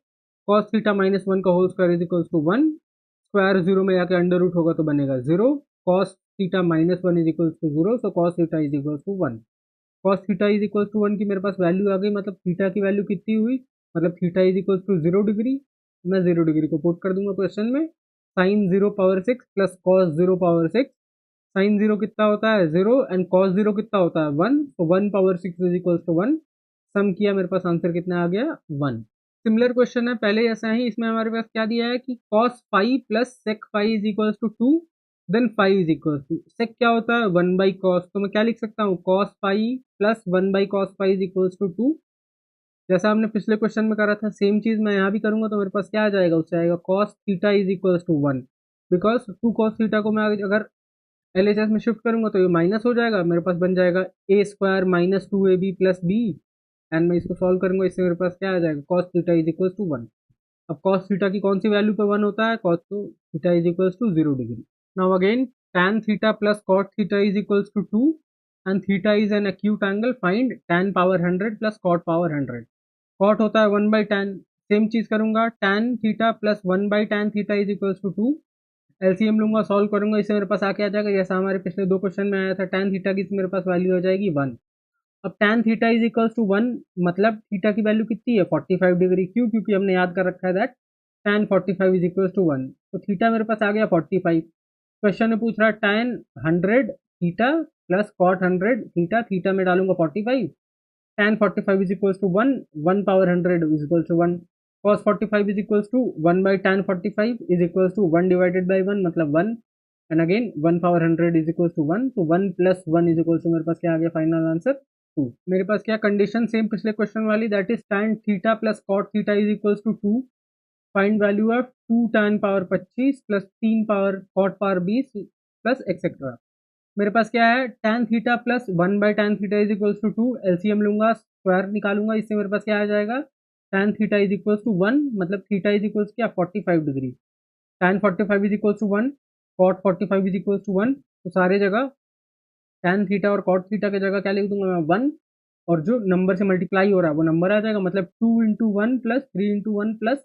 [SPEAKER 1] cos थीटा माइनस 1 का whole square is equal to 1। Square zero में जाके अंडर रूट होगा तो बनेगा 0। cos theta minus 1 is equal to 0, so cos theta is equal to 1। cos theta is equal to 1 की मेरे पास वैल्यू आ गई, मतलब थीटा की वैल्यू कितनी हुई, मतलब theta is equal to 0 degree. मैं 0 डिग्री को पुट कर दूंगा क्वेश्चन में, sine 0 power 6 plus cos 0 power 6। Sine 0 कितना होता है 0 एंड कॉस 0 कितना होता है 1, तो 1 पावर 6 इज इक्वल टू 1। सम किया, मेरे पास आंसर कितना आ गया 1। सिमिलर क्वेश्चन है, पहले जैसा ही, इसमें हमारे पास क्या दिया है कि cos five plus sec five is equal to 2, then five is equal to sec क्या होता है 1 बाई कॉस, तो मैं क्या लिख सकता हूँ cos five plus 1 by cos five is equal to 2। जैसा हमने पिछले क्वेश्चन में करा था सेम चीज मैं यहाँ भी करूंगा, तो मेरे पास क्या आ जाएगा, उससे आएगा cos theta is equal to 1, because 2 cos theta को मैं अगर एलएचएस में शिफ्ट करूंगा तो ये माइनस हो जाएगा, मेरे पास बन जाएगा A square minus 2ab plus B, and मैं इसको सॉल्व करूंगा, इससे मेरे पास क्या आ जाएगा cos theta is equal to 1। अब cos थीटा की कौन सी वैल्यू पे 1 होता है, cos theta is equal to 0 degree. Now again tan theta plus cot theta is equal to 2 and theta is an acute angle, find tan power 100 plus cot power 100। cot होता है 1 बाई tan, सेम चीज करूंगा, tan theta plus 1 by tan theta is equal to 2। LCM लूंगा, सॉल्व करूंगा, इससे मेरे पास आके आ जाएगा जैसा हमारे पिछले दो क्वेश्चन में आया था, tan थीटा की मेरे पास वैल्यू हो जाएगी 1। अब tan theta is equal to 1, मतलब थीटा की वैल्यू कितनी है 45 डिग्री, क्यों, क्योंकि हमने याद कर रखा है that tan 45 is equal to 1, तो थीटा मेरे पास आ गया 45। क्वेश्चन में पूछ रहा है tan 100 theta plus cot 100 theta, theta में डालूंगा 45, tan 45 is equals to 1, 1 power 100 is equals to 1, cos 45 is equals to 1 by tan 45 is equals to 1 divided by 1, मतलब 1, and again 1 power 100 is equals to 1, तो 1 plus 1 is equals to मेरे पास क्या आ गया फाइनल आंसर 2। मेरे पास क्या कंडीशन सेम पिछले क्वेश्चन वाली, that is tan theta plus cot theta is equals to 2, find value of 2 tan power 25 plus 3 power cot power 20 plus etcetera. मेरे पास क्या है tan theta plus 1 by tan theta is equals to 2, LCM लूंगा, स्क्वायर निकालूंगा, इससे मेरे पास क्या आ जाएगा tan theta is equals to 1, मतलब थीटा इज इक्वल्स क्या 45 degree, tan 45 is equals to 1, cot 45 is equals to 1, तो सारे जगह tan थीटा और cot थीटा की जगह क्या लिख दूंगा मैं 1, और जो नंबर से मल्टीप्लाई हो रहा है वो नंबर आ जाएगा, मतलब 2 into 1 plus 3 into 1 plus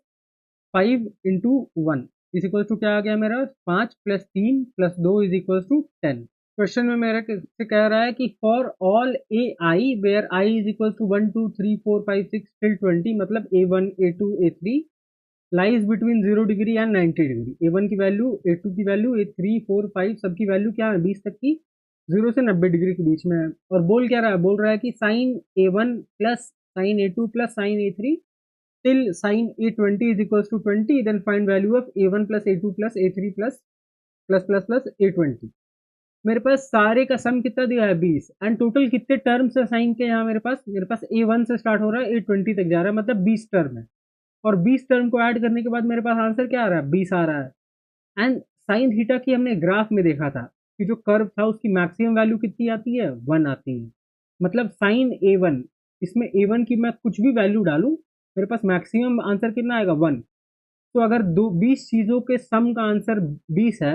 [SPEAKER 1] 5 into 1 is equals to क्या आ गया मेरा 5 plus 3 plus 2 is equals to 10। Question में मेरा से कह रहा है कि for all A I where I is equal to 1 2 3 4 5 6 till 20, मतलब A1 A2 A3 lies between 0 degree and 90 degree. A1 की वैल्यू, A2 की वैल्यू, A3 4 5 सबकी वैल्यू क्या है 20 तक की, 0 से 90 डिग्री के बीच में है। और बोल क्या रहा है, बोल रहा है कि sine A1 plus sine A2 plus sine A3 till sin A20 is equals to 20, then find value of A1 plus A2 plus A3 plus A20। मेरे पास सारे का सम कितना दिया है 20, एंड टोटल कितने टर्म्स है साइन के यहाँ मेरे पास A1 से स्टार्ट हो रहा है A20 तक जा रहा है, मतलब 20 टर्म है, और 20 टर्म को ऐड करने के बाद मेरे पास आंसर क्या आ रहा है 20 आ रहा है। एंड साइन थीटा की हमने ग्राफ में देखा था कि जो कर्व था उसकी मैक्सिमम वैल्यू कितनी आती है 1 आती है, मतलब साइन A1, इसमें A1 की मैं कुछ भी वैल्यू डालूं मेरे पास मैक्सिमम आंसर कितना आएगा 1। तो अगर 20 चीजों के सम का आंसर 20 है,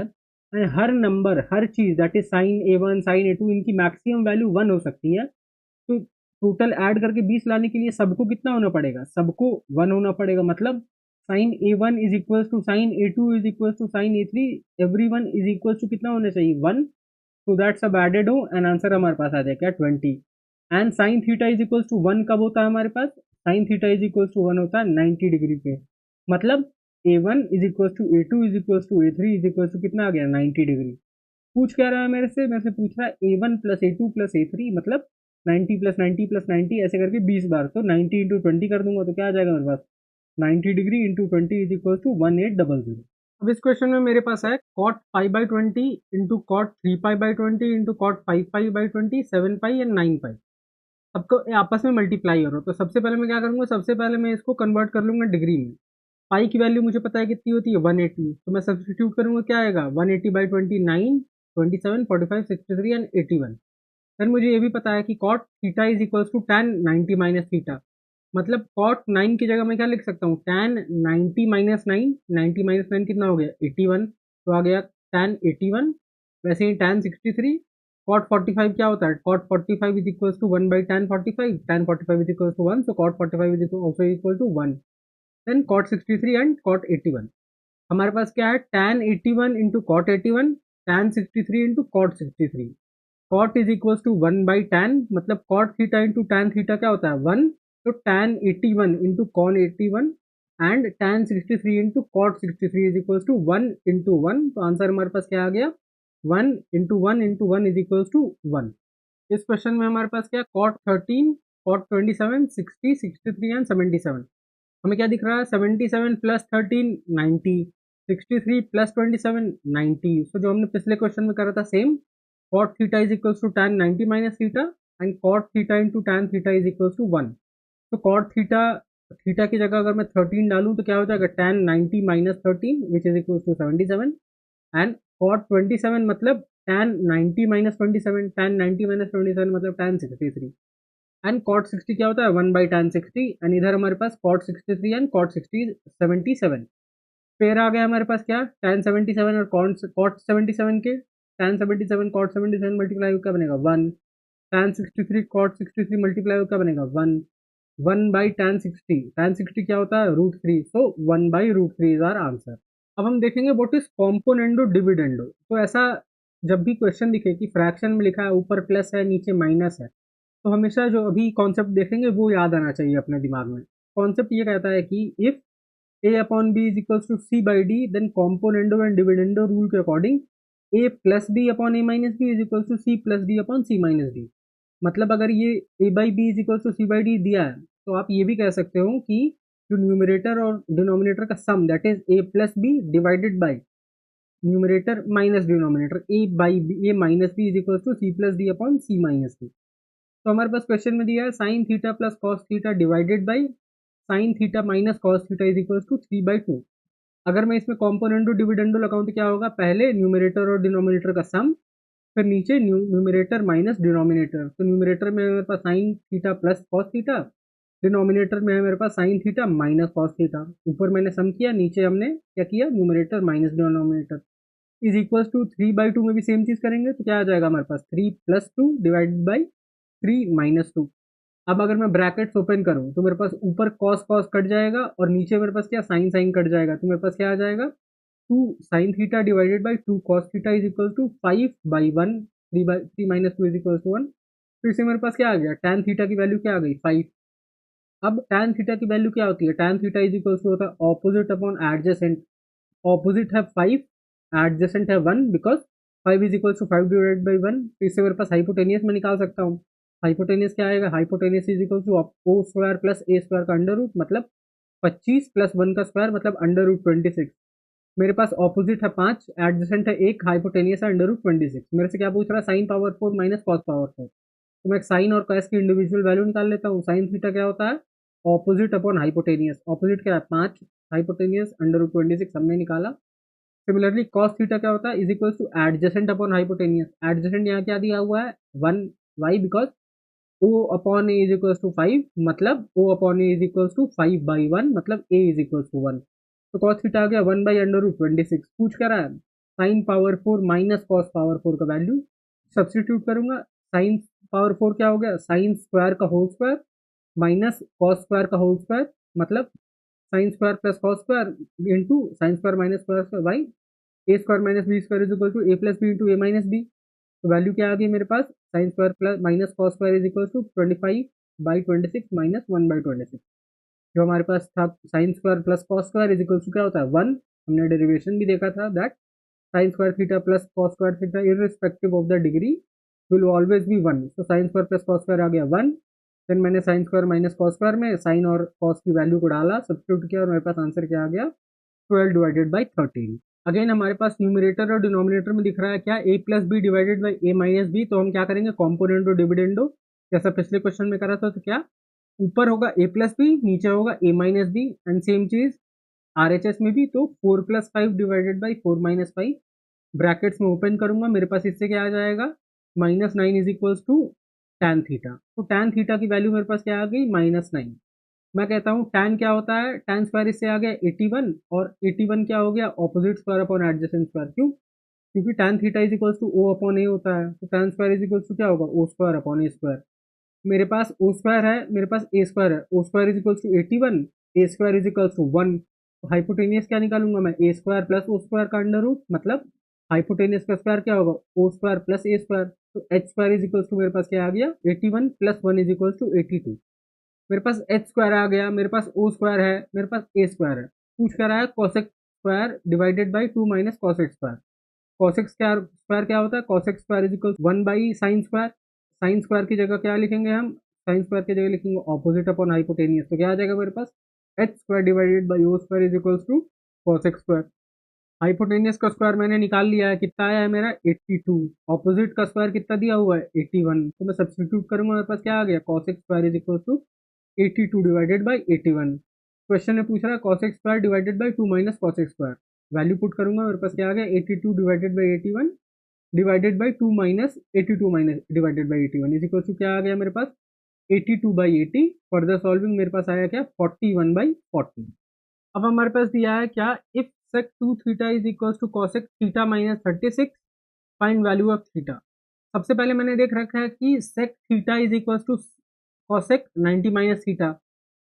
[SPEAKER 1] एंड हर नंबर हर चीज that is sign A1 sign A2 इनकी मैक्सिमम वैल्यू 1 हो सकती है, तो टोटल ऐड करके 20 लाने के लिए सबको कितना होना पड़ेगा, सबको 1 होना पड़ेगा, मतलब sine A1 is equal to sine A2 is equal to sine A3, every one is equal to कितना होना चाहिए 1, तो दैट सब एडेड हो एंड आंसर हमारे पास आ जाएगा 20। And sine theta is equal to 1 कब होता है हमारे पास, sine theta is equal to 1 होता है 90 डिग्री पे, मतलब A1 is equal to A2 is equal to A3 is equal to कितना आ गया 90 डिग्री। पूछ क्या रहा है मेरे से पूछ रहा है A1 plus A2 plus A3, मतलब 90 प्लस 90 प्लस 90 ऐसे करके 20 बार, तो 90 इंटू 20 कर दूंगा तो क्या आ जाएगा मेरे पास 90 degree into 20 is equal to 1800। अब इस क्वेश्चन में मेरे पास है cot pi by 20 into cot 3 pi by 20 into cot 5 pi by 20 7 pi and 9 pi, सबको आपस में मल्टीप्लाई करो, तो सबसे पहले मैं क्या करूंगा, सबसे पहले मैं इसको कन्वर्ट कर लूंगा डिग्री में, पाई की वैल्यू मुझे पता है कितनी होती है 180, तो मैं सब्सटीट्यूट करूंगा, क्या आएगा 180/29, 27, 45, 63 एंड 81। फिर मुझे ये भी पता है कि cot theta is equals to tan 90 minus theta, मतलब कॉट 9 की जगह मैं क्या लिख सकता हूँ, tan 90 माइनस 9, 90 माइनस 9 कितना हो गया 81, तो आ गया tan 81। वैसे ही tan 63, कॉट 45 क्या होता है, cot 45 is equals to 1/tan 45, tan 45 is equals to 1, so cot 45 is also equal to 1। Then cot 63 and cot 81, हमारे पास क्या है tan 81 into cot 81, tan 63 into cot 63। Cot is equals to 1/tan, मतलब cot theta into tan theta क्या होता है 1, तो tan 81 into cot 81 and tan 63 into cot 63 is equals to 1 into 1, तो आंसर हमारे पास क्या आ गया 1 into 1 into 1 is equals to 1। इस क्वेश्चन में हमारे पास क्या कॉट 13, कॉट 27, 60, 63 एंड 77। हमें क्या दिख रहा है 77 प्लस 13 90, 63 प्लस 27 90। सो जो हमने पिछले क्वेश्चन में करा था same, cot theta is equals to tan 90 minus theta and cot theta into tan theta is equals to 1। तो cot theta, थीटा की जगह अगर मैं 13 डालूं तो क्या हो जाएगा tan 90 minus 13 which is equals to 77 and cot 27 मतलब tan 90 minus 27, tan 90 minus 27 मतलब tan 63 एंड cot 60 क्या होता है 1/tan 60 एंड इधर हमारे पास cot 63 एंड cot 60 77। फिर आ गया हमारे पास क्या tan 77 और cot 77 के tan 77 cot 77 मल्टीप्लाई क्या बनेगा 1, tan 63 cot 63 मल्टीप्लाई क्या बनेगा 1, 1/tan 60, tan 60 क्या होता है √3, सो 1/√3 इज आवर आंसर। अब हम देखेंगे व्हाट इज कॉम्पोनेंडो डिविडेंडो। तो ऐसा जब भी क्वेश्चन दिखे कि फ्रैक्शन में लिखा है ऊपर प्लस है नीचे माइनस है, तो हमेशा जो अभी कॉन्सेप्ट देखेंगे वो याद आना चाहिए अपने दिमाग में। कॉन्सेप्ट ये कहता है कि if a upon b is equals to c by d, then componendo and dividendo rule के according a plus b upon a minus b is equals to c plus d upon c minus d। मतलब अगर ये a by b is equals to c by d दिया है, तो आप ये भी कह सकते हो कि जो न्यूमरेटर और डिनोमिनेटर का sum that is a plus b divided by numerator minus denominator a by b, a minus b is equals to c plus d upon c minus d। तो हमारे पास क्वेश्चन में दिया है sine theta plus cos theta divided by sine theta minus cos theta is equal to 3/2। अगर मैं इसमें कॉम्पोनेंडो डिविडेंडो लगाऊं तो क्या होगा, पहले न्यूमरेटर और डिनोमिनेटर का सम, फिर नीचे न्यूमरेटर माइनस डिनोमिनेटर। तो न्यूमरेटर में मेरे पास sine theta plus cos theta, denominator में है मेरे पास sine theta minus cos theta. ऊपर मैंने सम किया, नीचे हमने क्या किया numerator minus denominator is equal to 3/2 में भी सेम चीज करेंगे, तो क्या आ जाएगा हमारे पास 3+2 डिवाइडेड बाई 3-2। अब अगर मैं ब्रैकेट्स ओपन करूं तो मेरे पास ऊपर कॉस कॉस कट जाएगा और नीचे मेरे पास क्या साइन साइन कट जाएगा, तो मेरे पास क्या आ जाएगा 2 sine theta divided by 2 cos theta is equal to 5/1, 3 - 2 is equal to 1। फिर से मेरे पास क्या आ गया tan थीटा की वैल्यू क्या आ गई 5। अब tan थीटा की वैल्यू क्या होती है, tan theta is equal to होता है ऑपोजिट अपॉन एडजेसेंट। ऑपोजिट है 5, एडजेसेंट है 1, because 5 is equal to 5 divided by 1। तो इससे मेरे पास हाइपोटेनियस में निकाल सकता हूँ। हाइपोटेनियस क्या आएगा, hypotenuse is equal to O square plus A square का अंडर रूट, मतलब 25 प्लस 1 का स्क्वायर मतलब अंडर रूट 26। मेरे पास ऑपोजिट है 5, एडजेसेंट है 1, हाइपोटेनियस है अंडर रूट 26। मेरे से क्या पूछ रहा है sine power 4 minus cos power 4। तो मैं साइन और कॉस की इंडिविजुअल वैल्यू निकाल लेता हूँ। साइन थीटा क्या होता है ऑपोजिट अपॉन हाइपोटेनियस, ऑपोजिट क्या है 5, हाइपोटेनियस अंडर रूट 26 हमने निकाला। सिमिलरली कॉस थीटा क्या होता है is equal to adjacent upon hypotenuse. Adjacent यहाँ क्या दिया हुआ है 1, why because O upon A is equal to 5, मतलब O upon A is equal to 5/1, मतलब ए इज इक्वल टू 1। तो कॉस थीटा आ गया 1/√26। पूछ क्या रहा है sine power 4 minus cos power 4 का वैल्यू सब्सटीट्यूट करूंगा। साइन पावर 4 क्या हो गया साइन स्क्वायर का whole square minus cos square का होल स्क्वायर, मतलब sine square plus cos square into sine square minus cos square by A square minus B square is equal to A plus B into A minus B. तो वैल्यू क्या आ गई मेरे पास sine square plus minus cos square is equal to 25/26 minus 1/26। जो हमारे पास था sine square plus cos square is equal to क्या होता है 1। हमने डेरिवेशन भी देखा था that sine square theta plus cos square theta irrespective of the degree will always be 1। तो sine square plus cos square आ गया 1। देन मैंने sine square minus cos square में साइन और कॉस की वैल्यू को डाला, सब्स्टिट्यूट किया और मेरे पास आंसर क्या आ गया 12 डिवाइडेड बाई 13। अगेन हमारे पास न्यूमरेटर और डिनोमिनेटर में दिख रहा है क्या A plus B divided by A minus B. तो हम क्या करेंगे कॉम्पोनेंडो डिविडेंडो, जैसा पिछले क्वेश्चन में करा था। तो क्या ऊपर होगा ए प्लस बी, नीचे होगा A minus B, and same चीज RHS में भी, तो 4 + 5 डिवाइडेड बाई 4 - 5, ब्रैकेट्स में ओपन करूंगा, मेरे पास इससे क्या आ जाएगा, -9 is equals to tan theta. तो tan थीटा की वैल्यू मेरे पास क्या आ गई, -9। मैं कहता हूँ tan क्या होता है, tan स्क्वायर इससे आ गया 81, और 81 क्या हो गया, opposite square upon adjacent square. क्यों, क्योंकि tan theta is equals to O upon A होता है, तो tan square is equals to क्या होगा, O square upon A square. मेरे पास O स्क्वायर है, मेरे पास A स्क्वायर है, O square is equals to 81, A square is equals to 1। तो हाइपोटेनियस क्या निकालूंगा मैं, A square plus O square का अंडर रूट, मतलब हाइपोटेनियस का स्क्वायर क्या होगा, O square plus A square. तो H square is equals to मेरे पास क्या आ गया, 81 + 1 इज इक्वल्स टू 82। मेरे पास H स्क्वायर आ गया, मेरे पास O स्क्वायर है, मेरे पास A स्क्वायर है। पूछ कर रहा है cosec square divided by 2 minus cosec square. cosec square क्या होता है, cosec square is equal 1 by sine square. Sine square की जगह क्या लिखेंगे हम, साइन स्क्वायर की जगह लिखेंगे ऑपोजिट अपॉन हाइपोटेनियस। तो क्या आ जाएगा मेरे पास, H square divided by O square is equals to cosec square. Hypotenuse का स्क्वायर मैंने निकाल लिया है, कितना आया है मेरा 82। ऑपोजिट का स्क्वायर कितना दिया हुआ है 81, तो मैं सब्सटीट्यूट करूंगा, मेरे पास क्या आ गया, cosec square is equal to 82 divided by 81। Question में पूछ रहा है cosec square divided by 2 minus cosec square. Value put करूंगा, मेरे पास क्या आ गया, 82 divided by 81 divided by 2 minus 82 minus divided by 81 is equal to क्या आ गया मेरे पास, 82/80। फर्दर सॉल्विंग मेरे पास आया क्या, 41/40। अब हमारे पास दिया है क्या, if sec 2 theta is equal to cosec theta minus 36, find value of theta. सबसे पहले मैंने देख रखा है कि sec theta is equal to cosec 90 minus theta.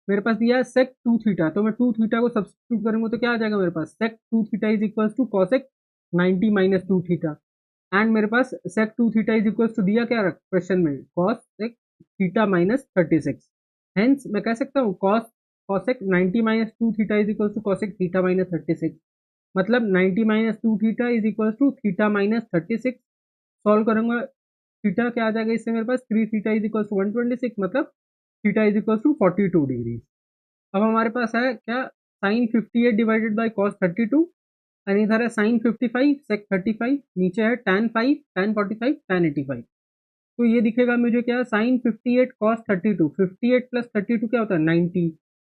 [SPEAKER 1] मेरे पास दिया है sec 2 थीटा, तो मैं 2 थीटा को सब्सटीट्यूट करूंगा तो क्या आ जाएगा मेरे पास, sec 2 theta is equal to cosec 90 minus 2 theta. And मेरे पास sec 2 theta is equal to दिया क्या क्वेश्चन में, cosec थीटा माइनस 36। हेंस मैं कह सकता हूँ cosec 90 minus 2 theta is equal to cosec theta minus 36। मतलब 90 minus 2 theta is equal to theta minus 36। Solve करूंगा, थीटा क्या आ जाएगा इससे मेरे पास, 3 थीटा इज इक्वल टू 126, मतलब theta is equal to 42 degree. अब हमारे पास है क्या, साइन 58 डिवाइडेड बाई कॉस 32, और इधर है साइन 55 सेक 35, नीचे है tan 5 tan 45 tan 85। तो ये दिखेगा मुझे क्या, साइन 58 कॉस 32, 58 प्लस 32 क्या होता है 90।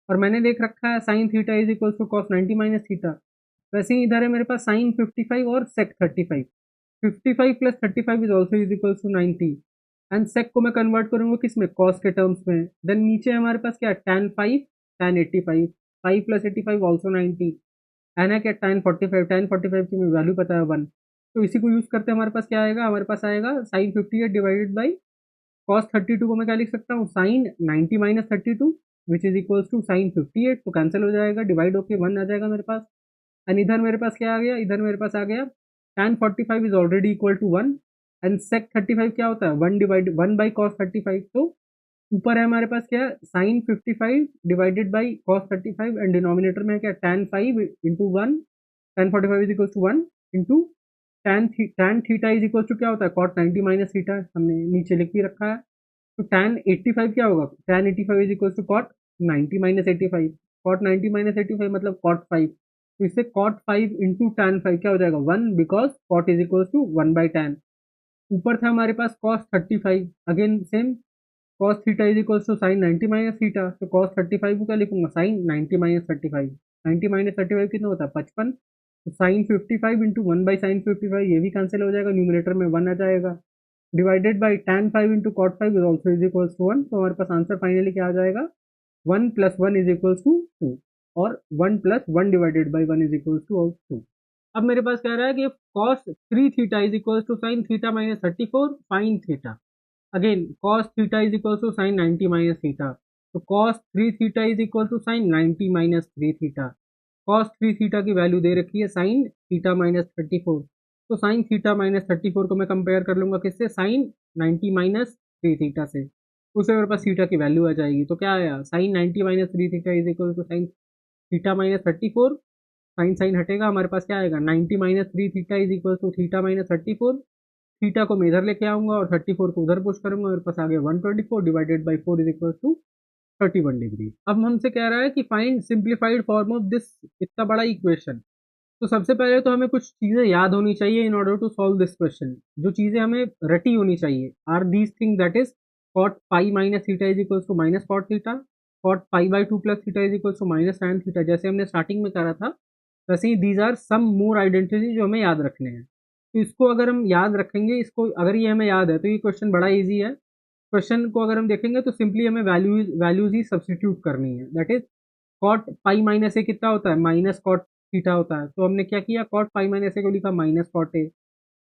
[SPEAKER 1] और मैंने देख रखा है sine theta is equal to cos 90 minus theta. वैसे ही इधर है मेरे पास साइन 55 और sec 35, 55 plus 35 is also is equal to 90। And sec को मैं कन्वर्ट करूंगा किस में, कॉस के टर्म्स में। देन नीचे हमारे पास क्या, tan 5 tan 85, 5 plus 85 also 90। N है क्या, tan 45 की मुझे वैल्यू पता है 1। तो इसी को यूज करते हमारे पास क्या आएगा, हमारे पास आएगा साइन 58 डिवाइडेड बाई कॉस 32 को मैं क्या लिख सकता हूँ, sine 90 minus 32 which is equals to sine 58। तो कैंसिल हो जाएगा, डिवाइड होके 1 आ जाएगा मेरे पास। एंड इधर मेरे पास क्या आ गया, इधर मेरे पास आ गया tan 45 is already equal to 1। And sec 35 क्या होता है, 1 बाई कॉस 35। तो ऊपर है हमारे पास क्या, sine 55 divided by cos 35, and denominator में क्या, tan 5 into 1, tan 45 is equal to 1 into tan theta is equal to क्या होता है, cot 90 माइनस थीटा, हमने नीचे लिख भी रखा है। तो tan 85 क्या होगा, tan 85 is equal to cot 90 minus 85, cot 90 minus 85 मतलब cot 5। तो इससे cot 5 इंटू tan 5 क्या हो जाएगा 1, because cot is equal to 1 by tan। ऊपर था हमारे पास cos 35, again same, cos theta is equal to sine 90 minus theta. तो cos 35 को क्या लिखूंगा, साइन 90 माइनस 35। 90 माइनस 35 कितना होता है 55। तो साइन 55 इंटू 1 बाई साइन 55, ये भी कैंसिल हो जाएगा, न्यूमिनेटर में 1 आ जाएगा। Divided by tan 5 into cot 5 is also is equal to 1। तो हमारे पास आंसर फाइनली क्या आ जाएगा, 1 प्लस 1 इज इक्वल टू 2, और 1 plus 1 divided by 1 is equal to 2। अब मेरे पास कह रहा है कि cos 3 theta is equal to sine theta minus 34, fine theta. Again cos theta is equal to sine 90 minus theta. तो cos 3 theta is equal to sine 90 minus 3 theta. cos 3 theta की वैल्यू दे रखी है साइन थीटा माइनस 34। तो साइन थीटा माइनस 34 को मैं कंपेयर कर लूंगा किससे, साइन 90 माइनस 3 थीटा से। उससे मेरे पास थीटा की वैल्यू आ जाएगी। तो क्या आया, sine 90 minus 3 theta is equal to sine theta minus 34। Sine sine हटेगा, हमारे पास क्या आएगा, 90 minus 3 theta is equal to theta minus 34। Theta को मैं इधर लेके आऊंगा और 34 को उधर पुश करूंगा, मेरे पास आ गया 124 divided by 4 is equal to 31 degree. अब हमसे कह रहा है कि find simplified form of this इतना बड़ा इक्वेशन। तो सबसे पहले तो हमें कुछ चीजें याद होनी चाहिए in order to solve this question. जो चीजें हमें रटी होनी चाहिए are these thing, that is cot pi minus theta is equal to minus cot theta, cot pi by two plus theta is equal to minus tan theta, जैसे हमने स्टार्टिंग में करा था वैसे ही these are some more identity जो हमें याद रखने हैं। तो इसको अगर हम याद रखेंगे, इसको अगर ये हमें याद है तो ये क्वेश्चन बड़ा ईजी है। क्वेश्चन को अगर हम देखेंगे तो सिंपली हमें वैल्यूज ही सब्सटीट्यूट करनी है। That is cot pi minus A कितना होता है, माइनस कॉट थीटा होता है। तो हमने क्या किया, कॉट पाई माइनस ए को लिखा minus cot A.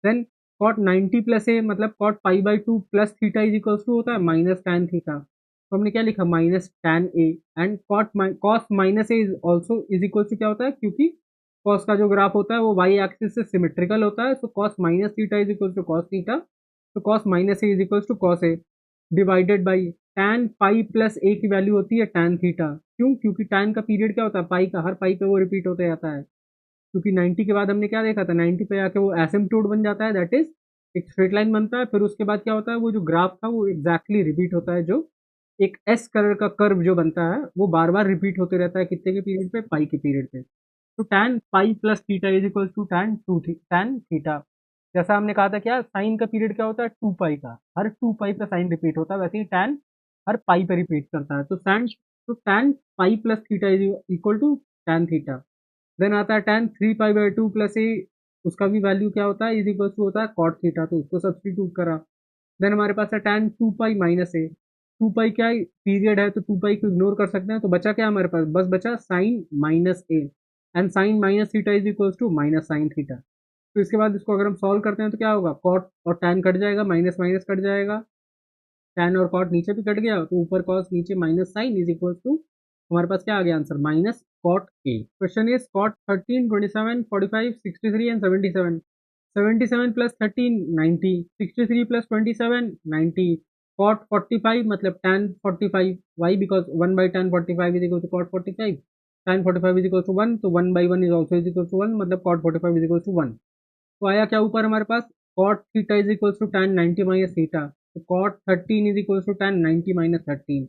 [SPEAKER 1] Then cot 90 plus A मतलब cot pi by two plus theta is equals to होता है माइनस टैन थीटा। तो हमने क्या लिखा, minus tan A. And cos minus A is also is equals to क्या होता है, क्योंकि कॉस का जो ग्राफ होता है वो वाई एक्सिस से सिमेट्रिकल होता है। तो cos minus theta is equals to cos theta. तो cos minus A is equals to cos A divided by tan pi plus A की वैल्यू होती है टैन थीटा। क्यों, क्योंकि टैन का पीरियड क्या होता है, पाई का, हर पाई पे वो रिपीट होते जाता है। क्योंकि 90 के बाद हमने क्या देखा था, 90 पे आके वो एसिम्पटोट बन जाता है। दैट इज एक स्ट्रेट लाइन बनता है। फिर उसके बाद क्या होता है, वो जो ग्राफ था वो एग्जैक्टली रिपीट होता है। जो एक एस कलर का कर्व जो बनता है वो बार बार रिपीट होते रहता है, कितने के पीरियड पे, पाई के पीरियड पे। तो tan pi plus theta is equal to tan theta. जैसा हमने कहा था, क्या साइन का पीरियड क्या होता है, 2 पाई का, हर 2 पाई पे साइन रिपीट होता है, वैसे ही टैन हर पाई पे रिपीट करता है। तो tan pi plus theta is equal to tan theta. Then आता है tan 3 pi by 2 plus A, उसका भी वैल्यू क्या होता है, इज इक्वल टू होता है कॉट थीटा। तो उसको सब्सटीट्यूट करा। देन हमारे पास है tan 2 पाई माइनस ए। 2 पाई क्या पीरियड है, तो 2 पाई को इग्नोर कर सकते हैं। तो बचा क्या हमारे पास, बस बचा sine minus A. And sine minus theta is equal to minus sine theta. तो इसके बाद इसको अगर हम सॉल्व करते हैं तो क्या होगा, कॉट और tan कट जाएगा, माइनस माइनस कट जाएगा, tan और कॉट नीचे भी कट गया, तो ऊपर कॉस नीचे minus sine is equal to, हमारे पास क्या आ गया answer, minus cot A. Question is cot 13, 27, 45, 63 and 77। 77 plus 13 90, 63 plus 27 90, cot 45 मतलब tan 45, why because 1 by tan 45 is equal to cot 45, tan 45 is equal to 1, तो 1 by 1 is also is equal to 1, मतलब कॉट 45 इज इक्वल टू 1। तो आया क्या ऊपर हमारे पास, cot theta is equal to tan 90 minus theta. तो cot 13 is equal to tan 90 minus 13।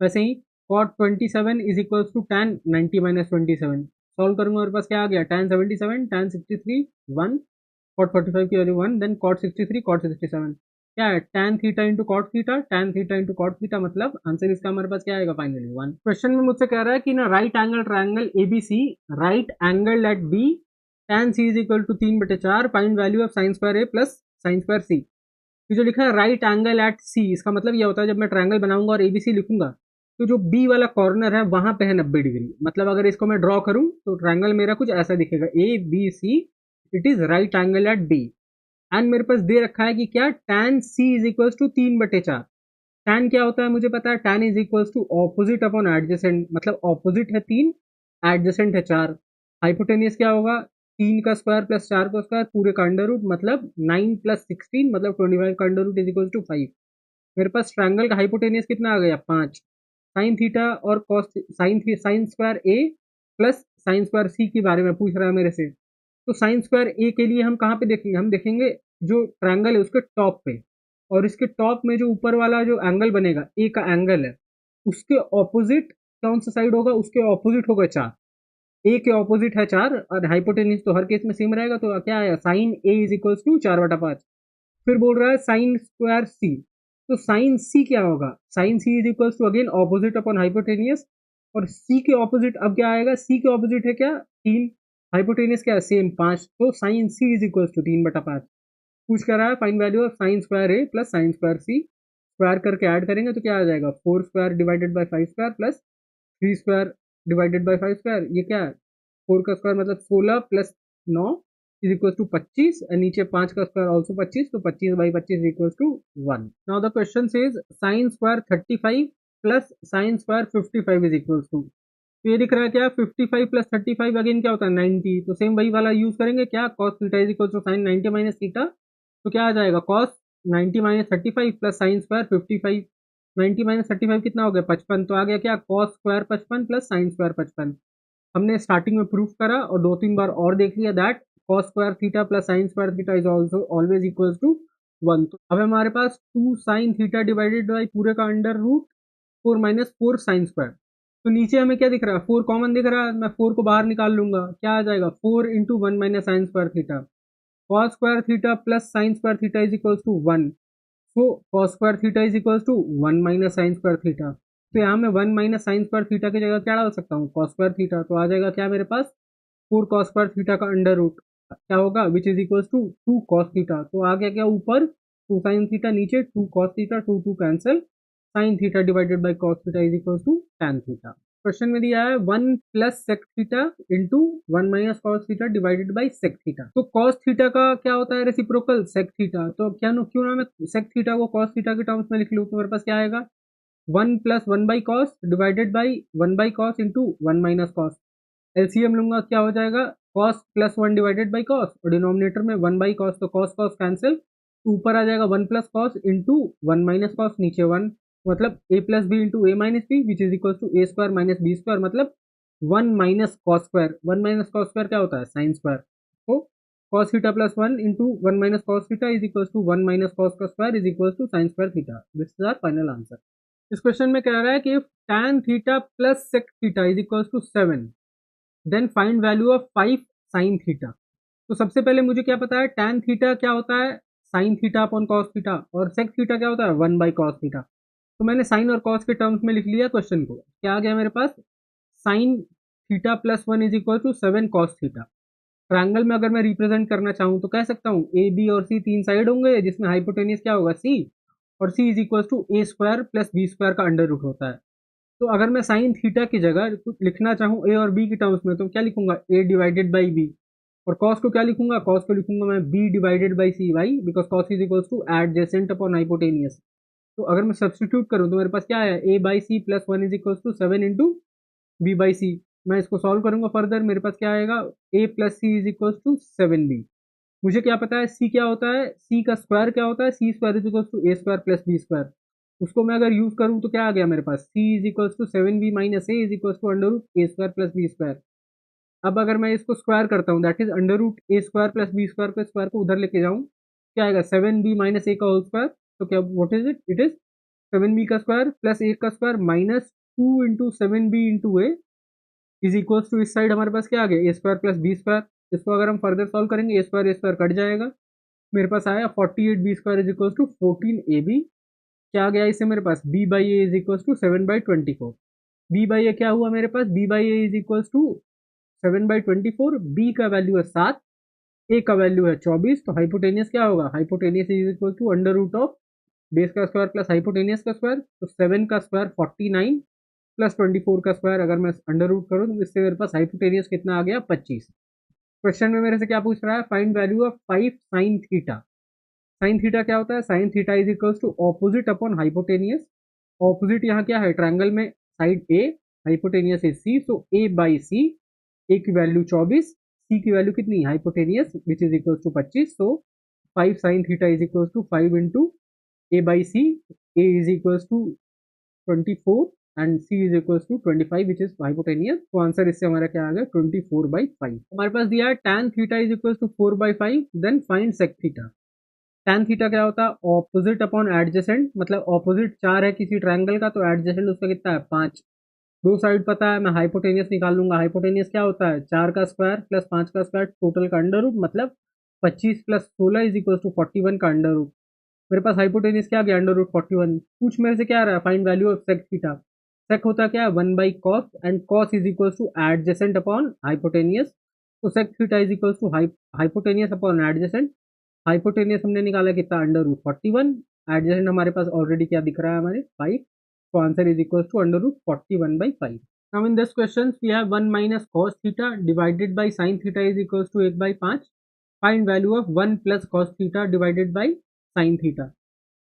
[SPEAKER 1] वैसे ही cot 27 is equal to tan 90 minus 27। Solve करूंगा, मेरे पास क्या आ गया, tan 77, tan 63 1, कॉट 45 की वैल्यू 1, देन कॉट 63, कॉट 67। क्या है, tan theta into cot theta, tan theta into cot theta, मतलब आंसर इसका हमारे पास क्या आएगा, फाइनली 1। क्वेश्चन में मुझसे कह रहा है कि ना right angle triangle ABC, right angle at B, tan c is equal to 3/4, find value of sine square A plus sine square C. तो जो लिखा है राइट एंगल एट सी, इसका मतलब यह होता है जब मैं ट्रायंगल बनाऊंगा और एबीसी लिखूंगा तो जो बी वाला कॉर्नर है वहां पे है 90 डिग्री। मतलब अगर इसको मैं ड्रॉ करूं तो ट्रायंगल मेरा कुछ ऐसा दिखेगा, a B c, it is right angle at b. And मेरे पास दे रखा है कि क्या, tan c is equal to 3/4। tan क्या होता है मुझे पता है, tan is equal to opposite upon adjacent, मतलब ऑपोजिट है 3, एडजेसेंट है 4। हाइपोटेनियस क्या होगा, 3 का स्क्वायर प्लस 4 का स्क्वायर पूरे का अंडर रूट, मतलब 9 प्लस 16 मतलब 25 का under root is equal to 5। मेरे पास ट्रायंगल का हाइपोटेनियस कितना आ गया, 5। साइन थीटा और cos sine square A plus sine square सी के बारे में पूछ रहा है मेरे से। तो साइन स्क्वायर ए के लिए हम कहाँ पे देखेंगे, हम देखेंगे जो ट्रायंगल है उसके टॉप पे, और इसके टॉप में जो ऊपर वाला जो एंगल बनेगा, ए का एंगल है, उसके ऑपोजिट कौन सा साइड होगा, उसके ऑपोजिट होगा 4। ए के ऑपोजिट है 4 और हाइपोटेनिस तो हर केस में सेम रहेगा। तो क्या आया, sine A is equal to 4/5। फिर बोल रहा है साइन स्क्वायर सी, तो साइन सी क्या होगा, sine C is equal to again opposite upon hypotenuse, और सी के ऑपोजिट अब क्या आएगा, सी के ऑपोजिट है क्या, 3, हाइपोटेनियस क्या है सेम 5, तो sine C is equal to 3/5। पूछ कर रहा है find value of sine square A plus sine square C. Square करके ऐड करेंगे तो क्या आ जाएगा, 4 square divided by 5 square plus 3 square divided by 5 square. ये क्या है, 4 का स्क्वायर मतलब 16 प्लस 9 इज इक्वल टू 25, और नीचे 5 का स्क्वायर ऑल्सो 25, तो 25/25 is equal to 1। Now the question says sine square 35 plus sine square 55 is equal to, तो ये दिख रहा है क्या, 55 प्लस 35 अगेन क्या होता है 90, तो सेम वही वाला यूज करेंगे, क्या cos theta is equal to sine 90 minus theta. तो क्या आ जाएगा, cos 90 minus 35 plus sine square 55। 90 minus 35 कितना हो गया, 55, तो आ गया क्या, cos square 55 plus sine square 55। हमने स्टार्टिंग में प्रूफ करा और 2-3 बार और देख लिया that cos square theta plus sine square theta is also always equal to 1। तो अब हमारे पास 2 साइन थीटा डिवाइडेड बाई पूरे का under root 4 minus 4 sine square. तो नीचे हमें क्या दिख रहा है, 4 कॉमन दिख रहा है, मैं 4 को बाहर निकाल लूंगा, क्या आ जाएगा, 4 into 1 minus sine square theta. Cos square theta plus sine square theta is equal to 1, so cos square theta is equals to 1 minus sin square theta। तो यहाँ मैं 1 माइनस साइन स्क्वायर थीटा की जगह क्या डाल सकता हूँ, कॉस स्क्वायर थीटा। तो आ जाएगा क्या मेरे पास, 4 कॉस स्क्वायर थीटा का अंडर रूट क्या होगा, which is equal to 2 cos theta. तो आ गया क्या ऊपर 2 साइन थीटा, नीचे 2 cos theta, 2 2 cancel, sine theta divided by cos theta is equal to tan theta. Question में दिया है 1 plus sec theta into 1 minus cos theta divided by sec theta. तो कॉस थीटा का क्या होता है, रेसिप्रोकल सेक थीटा। तो क्या क्यों ना मैं सेक थीटा को कॉस थीटा के टर्म्स में लिख लूँ, तो मेरे पास क्या आएगा, 1 plus 1 by cos divided by 1 by cos into 1 minus cos. LCM लूंगा क्या हो जाएगा, cos plus 1 divided by cos, और डिनोमिनेटर में 1 बाई कॉस, तो कॉस कॉस कैंसिल, ऊपर आ जाएगा 1 plus cos into 1 minus cos, नीचे 1, मतलब a plus B into A minus B which is equal to A square minus B square, मतलब 1 minus cos square. 1 minus cos square क्या होता है, साइन स्क्वायर। तो cos theta plus 1 into 1 minus cos theta is equal to 1 minus cos का square is equal to sine square theta. This is our final answer. इस क्वेश्चन में कह रहा है कि tan theta plus sec theta is equal to 7, then find value of 5 sine theta. तो सबसे पहले मुझे क्या पता है, tan थीटा क्या होता है, sine theta upon cos theta, और sec थीटा क्या होता है, 1 बाई कॉस थीटा। तो मैंने साइन और कॉस के टर्म्स में लिख लिया क्वेश्चन को। क्या आ गया मेरे पास, sine theta plus 1 is equal to 7 cos theta. Triangle में अगर मैं रिप्रेजेंट करना चाहूँ तो कह सकता हूँ ए बी और सी तीन साइड होंगे, जिसमें हाइपोटेनियस क्या होगा, सी, और C is equal to A square plus B square का अंडर रूट होता है। तो अगर मैं साइन थीटा की जगह कुछ लिखना चाहूँ ए और बी की टर्म्स में, तो क्या लिखूंगा, ए डिवाइडेड बाई बी। और कॉस को क्या लिखूंगा, कॉस को लिखूंगा मैं B divided by C why, because cos is equal to adjacent upon hypotenuse. तो अगर मैं सब्सटीट्यूट करूँ तो मेरे पास क्या है, A by C plus 1 is equal to 7 into B by C. मैं इसको सॉल्व करूंगा फर्दर, मेरे पास क्या आएगा, A plus C is equal to 7b। मुझे क्या पता है, सी क्या होता है, सी का स्क्वायर क्या होता है, C square is equal to A square plus B square. उसको मैं अगर यूज करूँ तो क्या आ गया मेरे पास, C is equal to 7b minus A is equal to under root A square plus B square. अब अगर मैं इसको स्क्वायर करता हूँ, that is under root A square plus B square के स्क्वायर को उधर लेके जाऊँ, क्या आएगा, 7b माइनस ए का होल स्क्वायर। तो क्या what is it, it is 7b का स्क्वायर प्लस ए का square minus 2 into 7b into A is equal to, इस साइड हमारे पास क्या आ गया, A square plus B square. इसको अगर हम फर्दर सॉल्व करेंगे, ए स्क्वायर कट जाएगा, मेरे पास आया 48 B square is equal to 14 A B. क्या आ गया इससे मेरे पास, B by A is equal to 7/24। B by A क्या हुआ मेरे पास, B by A is equal to 7/24। B का वैल्यू है 7, ए का वैल्यू है 24। तो हाइपोटेनियस क्या होगा, hypotenuse is equal to under root of base का स्क्वायर प्लस हाइपोटेनियस का स्क्वायर। तो 7 का स्क्वायर 49 प्लस 24 का स्क्वायर अगर मैं अंडर रूट करूँ तो इससे मेरे पास हाइपोटेनियस कितना आ गया, 25। क्वेश्चन में मेरे से क्या पूछ रहा है, find value of 5 sine theta. Sine theta क्या होता है, sine theta is equals to opposite upon hypotenuse. Opposite यहाँ क्या है, ट्रायंगल में side A, hypotenuse is C, so A by C, A की वैल्यू 24, सी की वैल्यू कितनी, hypotenuse which is equal to 25। So 5 sine theta is equal to 5 into A by C, A is equal to 24 and c is equal to 25 which is hypotenuse. तो आंसर इससे हमारा क्या आ गया, 24/5। हमारे पास दिया है tan theta is equal to 4/5, then find sec theta. tan theta क्या होता है, ऑपोजिट अपॉन एडजेसेंट, मतलब ऑपोजिट 4 है किसी ट्रायंगल का, तो एडजेसेंट उसका कितना है, 5। दो साइड पता है, मैं हाइपोटेनियस निकाल लूंगा। हाइपोटेनियस क्या होता है, 4 का स्क्वायर प्लस 5 का स्क्वायर टोटल का अंडर रूट, मतलब 25 प्लस 16 इज इक्वल टू 41 का अंडर रूट। मेरे पास हाइपोटेनियस क्या आ गया, अंडर रूट 41। कुछ मेरे से क्या आ रहा है, find value of sec theta. Sec होता क्या है, 1 by cos, and cos is equal to adjacent upon hypotenuse. तो sec theta is equal to hypotenuse upon adjacent. Hypotenuse हमने निकाला कितना, अंडर रूट 41। एडजेसेंट हमारे पास ऑलरेडी क्या दिख रहा है, हमारे 5। तो answer is equal to under root 41/5। Now in this question we have 1 minus cos theta divided by sine theta is equal to 1/5। Find value of 1 plus cos theta divided by sine theta.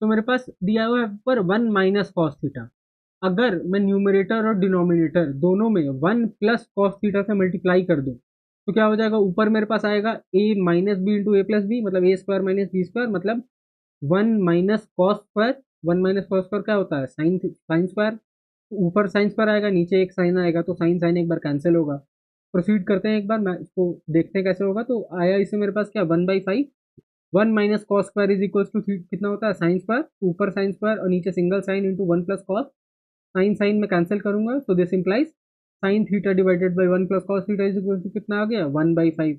[SPEAKER 1] तो मेरे पास दिया हुआ है पर 1 माइनस कॉस थीटा। अगर मैं न्यूमरेटर और डिनोमिनेटर दोनों में 1 प्लस कॉस थीटा से मल्टीप्लाई कर दूं, तो क्या हो जाएगा, ऊपर मेरे पास आएगा ए माइनस बी इंटू ए प्लस बी, मतलब ए स्क्वायर माइनस बी स्क्वायर, मतलब 1 minus cos square. 1 minus cos square क्या होता है, साइन स्क्वायर। ऊपर साइन स्क्वायर आएगा, नीचे एक साइन आएगा, तो साइन साइन एक बार कैंसिल होगा। प्रोसीड करते हैं एक बार, मैं इसको देखते हैं कैसे होगा। तो आया इससे मेरे पास क्या, 1/5। 1 minus cos square is equal to कितना होता है, साइन स्क्वायर। ऊपर साइन स्क्वायर और नीचे single sine into 1 plus cos. Sine sine में कैंसिल करूंगा, तो this implies sine theta divided by 1 plus cos theta is equal to कितना आ गया, 1/5।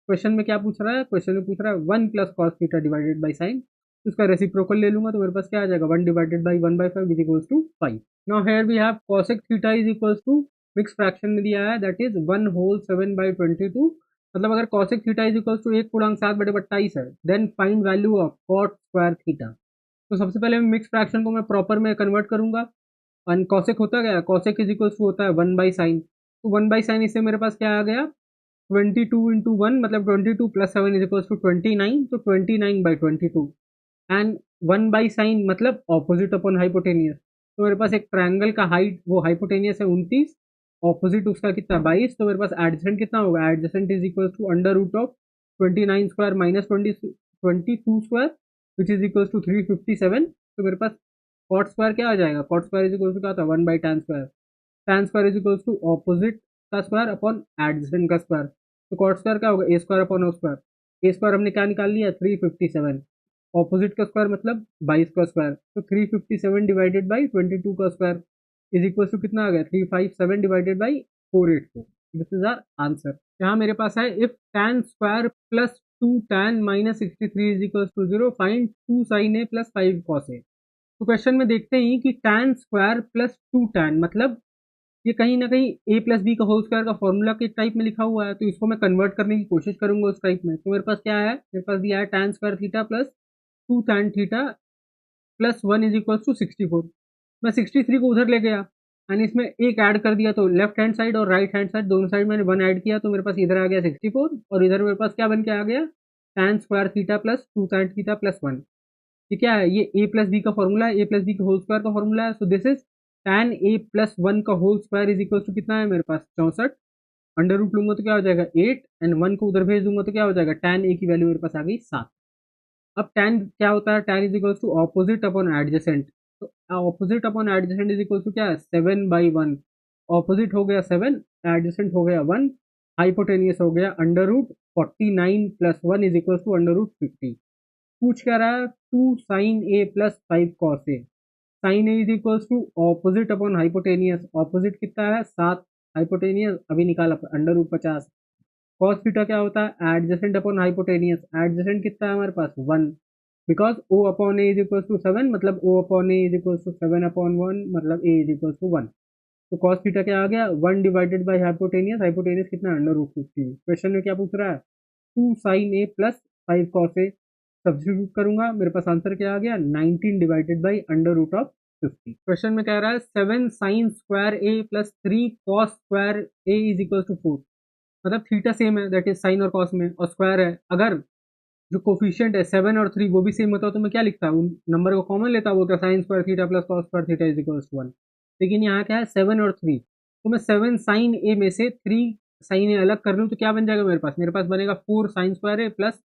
[SPEAKER 1] क्वेश्चन में क्या पूछ रहा है, क्वेश्चन में पूछ रहा है 1 plus cos theta divided by sine. तो उसका रेसिप्रोकल ले लूंगा तो मेरे पास क्या आ जाएगा 1 divided by 1/5 is equals to 5। Now here we have cosec theta is equals to mix fraction में दिया है दैट इज 1 होल 7/22। मतलब अगर cosec theta is equals to 1/7/28 है then find value of cot square theta. तो सबसे पहले मिक्स फ्रैक्शन को मैं प्रॉपर में कन्वर्ट करूंगा। और cosec होता क्या है, cosec इज इक्वल्स टू होता है 1/sin। तो 1/sin इससे मेरे पास क्या आ गया 22 into 1 मतलब 22 प्लस 7 इज इक्वल्स टू 29, तो 29/22। एंड 1/sin मतलब ऑपोजिट अपॉन हाइपोटेनियस। तो मेरे पास एक ट्रायंगल का हाइट वो हाइपोटेनियस है 29, ऑपोजिट उसका कितना 22, तो मेरे पास एडजेसेंट कितना होगा, adjacent is equal to under root of 29 square minus 22 square which is equal to 357। तो मेरे पास कॉट स्क्वायर क्या आ जाएगा, cot square is equal to क्या होता है 1/tan square. tan square is equal to opposite का स्क्वायर अपॉन एडजेसेंट का स्क्वायर। तो कॉट स्क्वायर क्या होगा A square upon O square. A square हमने क्या निकाल लिया 357, ऑपोजिट का स्क्वायर मतलब 22 का स्क्वायर। तो 357 डिवाइडेड बाई 22 का स्क्वायर इज इक्वल टू कितना आ गया 357 divided by 484। This is our answer. यहाँ मेरे पास है if tan square plus 2 tan minus 63 is equal to 0 find 2 sin a plus 5 cos a। तो क्वेश्चन में देखते हैं कि tan स्क्वायर प्लस 2 tan मतलब ये कहीं ना कहीं ए प्लस बी का होल स्क्वायर का फॉर्मूला के टाइप में लिखा हुआ है, तो इसको मैं कन्वर्ट करने की कोशिश करूंगा उस टाइप में। तो मेरे पास क्या है, मेरे पास दिया है tan square theta plus 2 tan theta plus 1 is equal to 64। मैं 63 को उधर ले गया एंड इसमें एक ऐड कर दिया, तो लेफ्ट हैंड साइड और राइट हैंड साइड दोनों साइड मैंने 1 ऐड किया, तो मेरे पास इधर आ गया 64 और इधर मेरे पास क्या बन के आ गया tan square theta plus 2 tan theta plus 1। ये क्या है, ये ए प्लस बी का फॉर्मूला है, ए प्लस बी के होल स्क्वायर का फॉर्मूला है। So this is tan a plus 1 का whole square is equal to कितना है मेरे पास 64। अंडर रूट लूंगा तो क्या हो जाएगा 8 एंड 1 को उधर भेज दूंगा तो क्या हो जाएगा tan a की वैल्यू मेरे पास आ गई 7। अब tan क्या होता है, tan is equal to opposite upon adjacent. तो opposite upon adjacent is equal to क्या है 7/1। ऑपोजिट हो गया 7, एडजेसेंट हो गया 1, हाइपोटेनियस हो गया under root 49 plus 1 is equal to under root 50। पूछ क्या रहा है 2 sin a plus 5 cos a। Sine A is equal to opposite upon hypotenuse, opposite कितना है 7, हाइपोटेनियस अभी निकाला अंडर रूट 50। कॉस थीटा क्या होता है एडजेसेंट अपॉन हाइपोटेनियस, एडजेसेंट कितना है हमारे पास 1, because O upon A is equal to 7 मतलब O upon A is equal to 7/1 मतलब ए इज इक्वल टू 1। तो कॉस थीटा क्या आ गया 1 डिवाइडेड बाई हाइपोटेनियस, हाइपोटेनियस कितना अंडर रूट 50। क्वेश्चन में क्या पूछ रहा है 2 sin a plus 5 cos a। Substitute करूंगा मेरे पास आंसर क्या आ गया 19 divided by under root of 50। Question में कह रहा है 7 sin square a plus 3 cos square a is equal to 4। मतलब थीटा सेम है दैट इज साइन और कॉस में और स्क्वायर है। अगर जो कोफिशियंट है 7 और 3 वो भी सेम होता तो मैं क्या लिखता हूँ, नंबर को कॉमन लेता, वो तो sine square theta plus cos square theta is equal to 1। लेकिन यहाँ क्या है 7 और 3, तो मैं 7 sin a में से 3 sin a अलग कर लूँ तो क्या बन जाएगा मेरे पास बनेगा 4 sin square a plus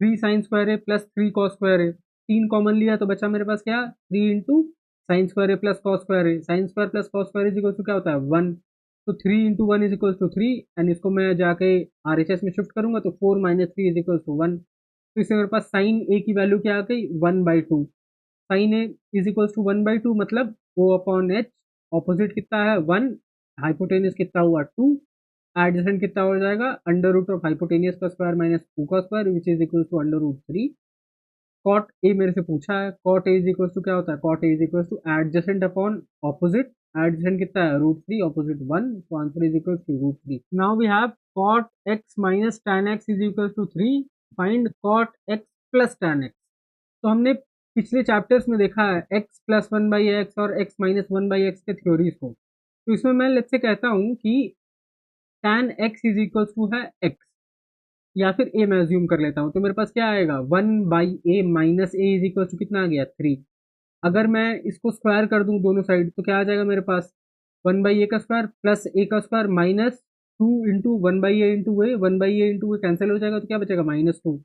[SPEAKER 1] 3 sin square a plus 3 cos square a। 3 common लिया तो बचा मेरे पास क्या 3 into sine square a plus cos square a। Sine square plus cos square is equal to क्या होता है 1, तो 3 into 1 is equal to 3 and इसको मैं जाके RHS में शिफ्ट करूंगा तो 4 माइनस 3 इज इक्वल टू 1। तो इससे मेरे पास साइन ए की वैल्यू क्या आ गई 1/2। Sine A is equal to 1/2 मतलब ओ अपॉन एच, ऑपोजिट कितना है 1, हाइपोटेनियस कितना हुआ 2, एडजेसेंट कितना हो जाएगा अंडर रूट ऑफ हाइपोटेनियस का स्क्वायर माइनस 2 का square which is equal to under root 3। Cot A मेरे से पूछा है, cot A is equal to क्या होता है, cot A is equal to adjacent upon opposite, adjacent कितना है रूट 3, ऑपोजिट 1, तो answer is equal to root 3। Now we have cot X minus tan x is equal to 3, find cot X plus tan x। तो हमने पिछले चैप्टर्स में देखा है x प्लस 1/x और x माइनस 1/x के थ्योरीज को। तो इसमें मैं लेट्स से कहता हूँ कि tan x is equal to है x, या फिर a मैं अज्यूम कर लेता हूँ, तो मेरे पास क्या आएगा 1/a minus a is equal to कितना आ गया 3। अगर मैं इसको स्क्वायर कर दूं दोनों साइड तो क्या आ जाएगा मेरे पास 1/a का स्क्वायर प्लस a का square minus 2 into 1/a into A, 1/a into A cancel हो जाएगा तो क्या बचेगा -2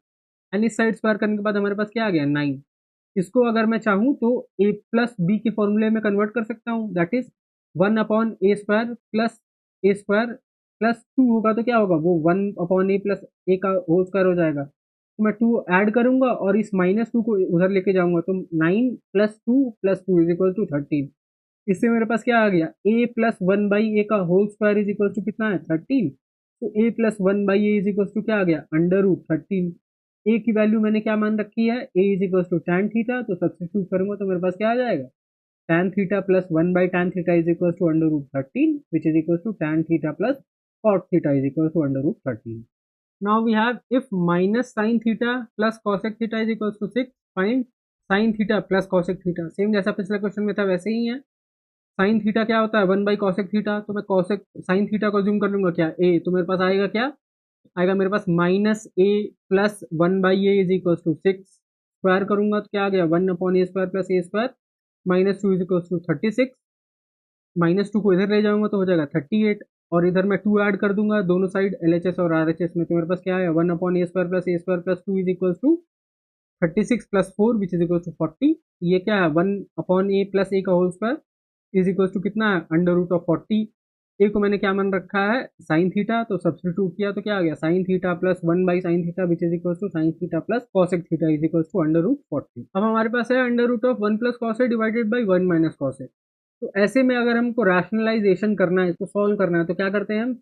[SPEAKER 1] एंड इस साइड स्क्वायर करने के बाद हमारे पास क्या आ गया 9। इसको अगर मैं चाहूँ तो a प्लस बी के फॉर्मूले में कन्वर्ट कर सकता हूँ that is 1/a² plus a² plus 2 होगा तो क्या होगा वो 1/a प्लस a का होल स्क्वायर हो जाएगा। तो मैं 2 ऐड करूंगा और इस -2 को उधर लेके जाऊंगा तो 9 plus 2 plus 2 is equal to 13। इससे मेरे पास क्या आ गया a प्लस 1/a का whole square is equal to कितना है 13। तो a plus 1/a is equal to क्या आ गया अंडर रूट 13। ए की वैल्यू मैंने क्या मान रखी है, A is equal to tan theta, तो सब्स्टिट्यूट करूंगा तो मेरे पास क्या आ जाएगा, tan theta plus 1/tan theta is equal to √13 which is equal to tan theta plus cot theta is equal to √13. Now we have if minus sin theta plus cosec theta is equals to 6, find sin theta plus cosec theta. Same जैसा पिछले क्वेश्चन में था वैसे ही है. sin थीटा क्या होता है, 1/cosec थीटा, तो मैं cosec sin थीटा को ज्यूम कर लूंगा क्या, a, तो मेरे पास आएगा क्या, आएगा मेरे पास minus A plus 1/a is equal to 6, square करूंगा तो क्या आ गया, 1/a² plus a², -2 is equal to 36, -2 को इधर ले जाऊंगा तो हो जाएगा 38, और इधर मैं 2 ऐड कर दूंगा दोनों साइड LHS और RHS में, तो मेरे पास क्या है, 1/a² plus a² plus 2 is equal to 36 plus 4 which is equal to 40. ये क्या है, 1/a प्लस a का whole square is equal to कितना है, √40. ए को मैंने क्या मान रखा है, साइन थीटा, तो सब्स्टिट्यूट किया तो क्या आ गया, sine theta plus 1/sin theta which is equal to sine theta plus cosec theta is equal to √40. अब हमारे पास है √1 plus cos A divided by 1 minus cos A. तो ऐसे में अगर हमको रैशनलाइजेशन करना है, इसको सॉल्व करना है, तो क्या करते हैं हम,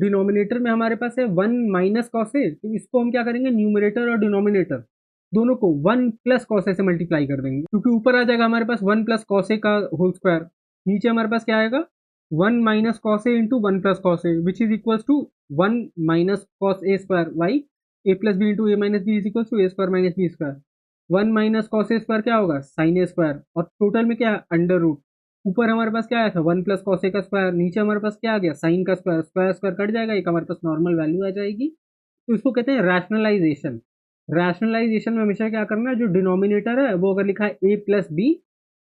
[SPEAKER 1] डिनोमिनेटर में हमारे पास है 1 माइनस कॉस ए, तो इसको हम क्या करेंगे, न्यूमरेटर और डिनोमिनेटर दोनों को 1 प्लस कॉस ए से मल्टीप्लाई कर देंगे, क्योंकि ऊपर आ जाएगा हमारे पास 1 प्लस कॉस ए का होल स्क्वायर, नीचे हमारे पास क्या आएगा, 1 minus cos A into 1 plus cos A which is equal to 1 minus cos A square by A plus B into A minus B is equal to A square minus B square. 1 minus cos A square क्या होगा, साइन ए स्क्वायर, और टोटल में क्या है, अंडर रूट. ऊपर हमारे पास क्या आया था, 1 प्लस कॉस ए का स्क्वायर, नीचे हमारे पास क्या आ गया, साइन का स्क्वायर, स्क्वायर स्क्वायर कट जाएगा, एक हमारे पास नॉर्मल वैल्यू आ जाएगी. तो इसको कहते हैं रैशनलाइजेशन. रैशनलाइजेशन में हमेशा क्या करना है, जो डिनोमिनेटर है वो अगर लिखा है ए प्लस बी,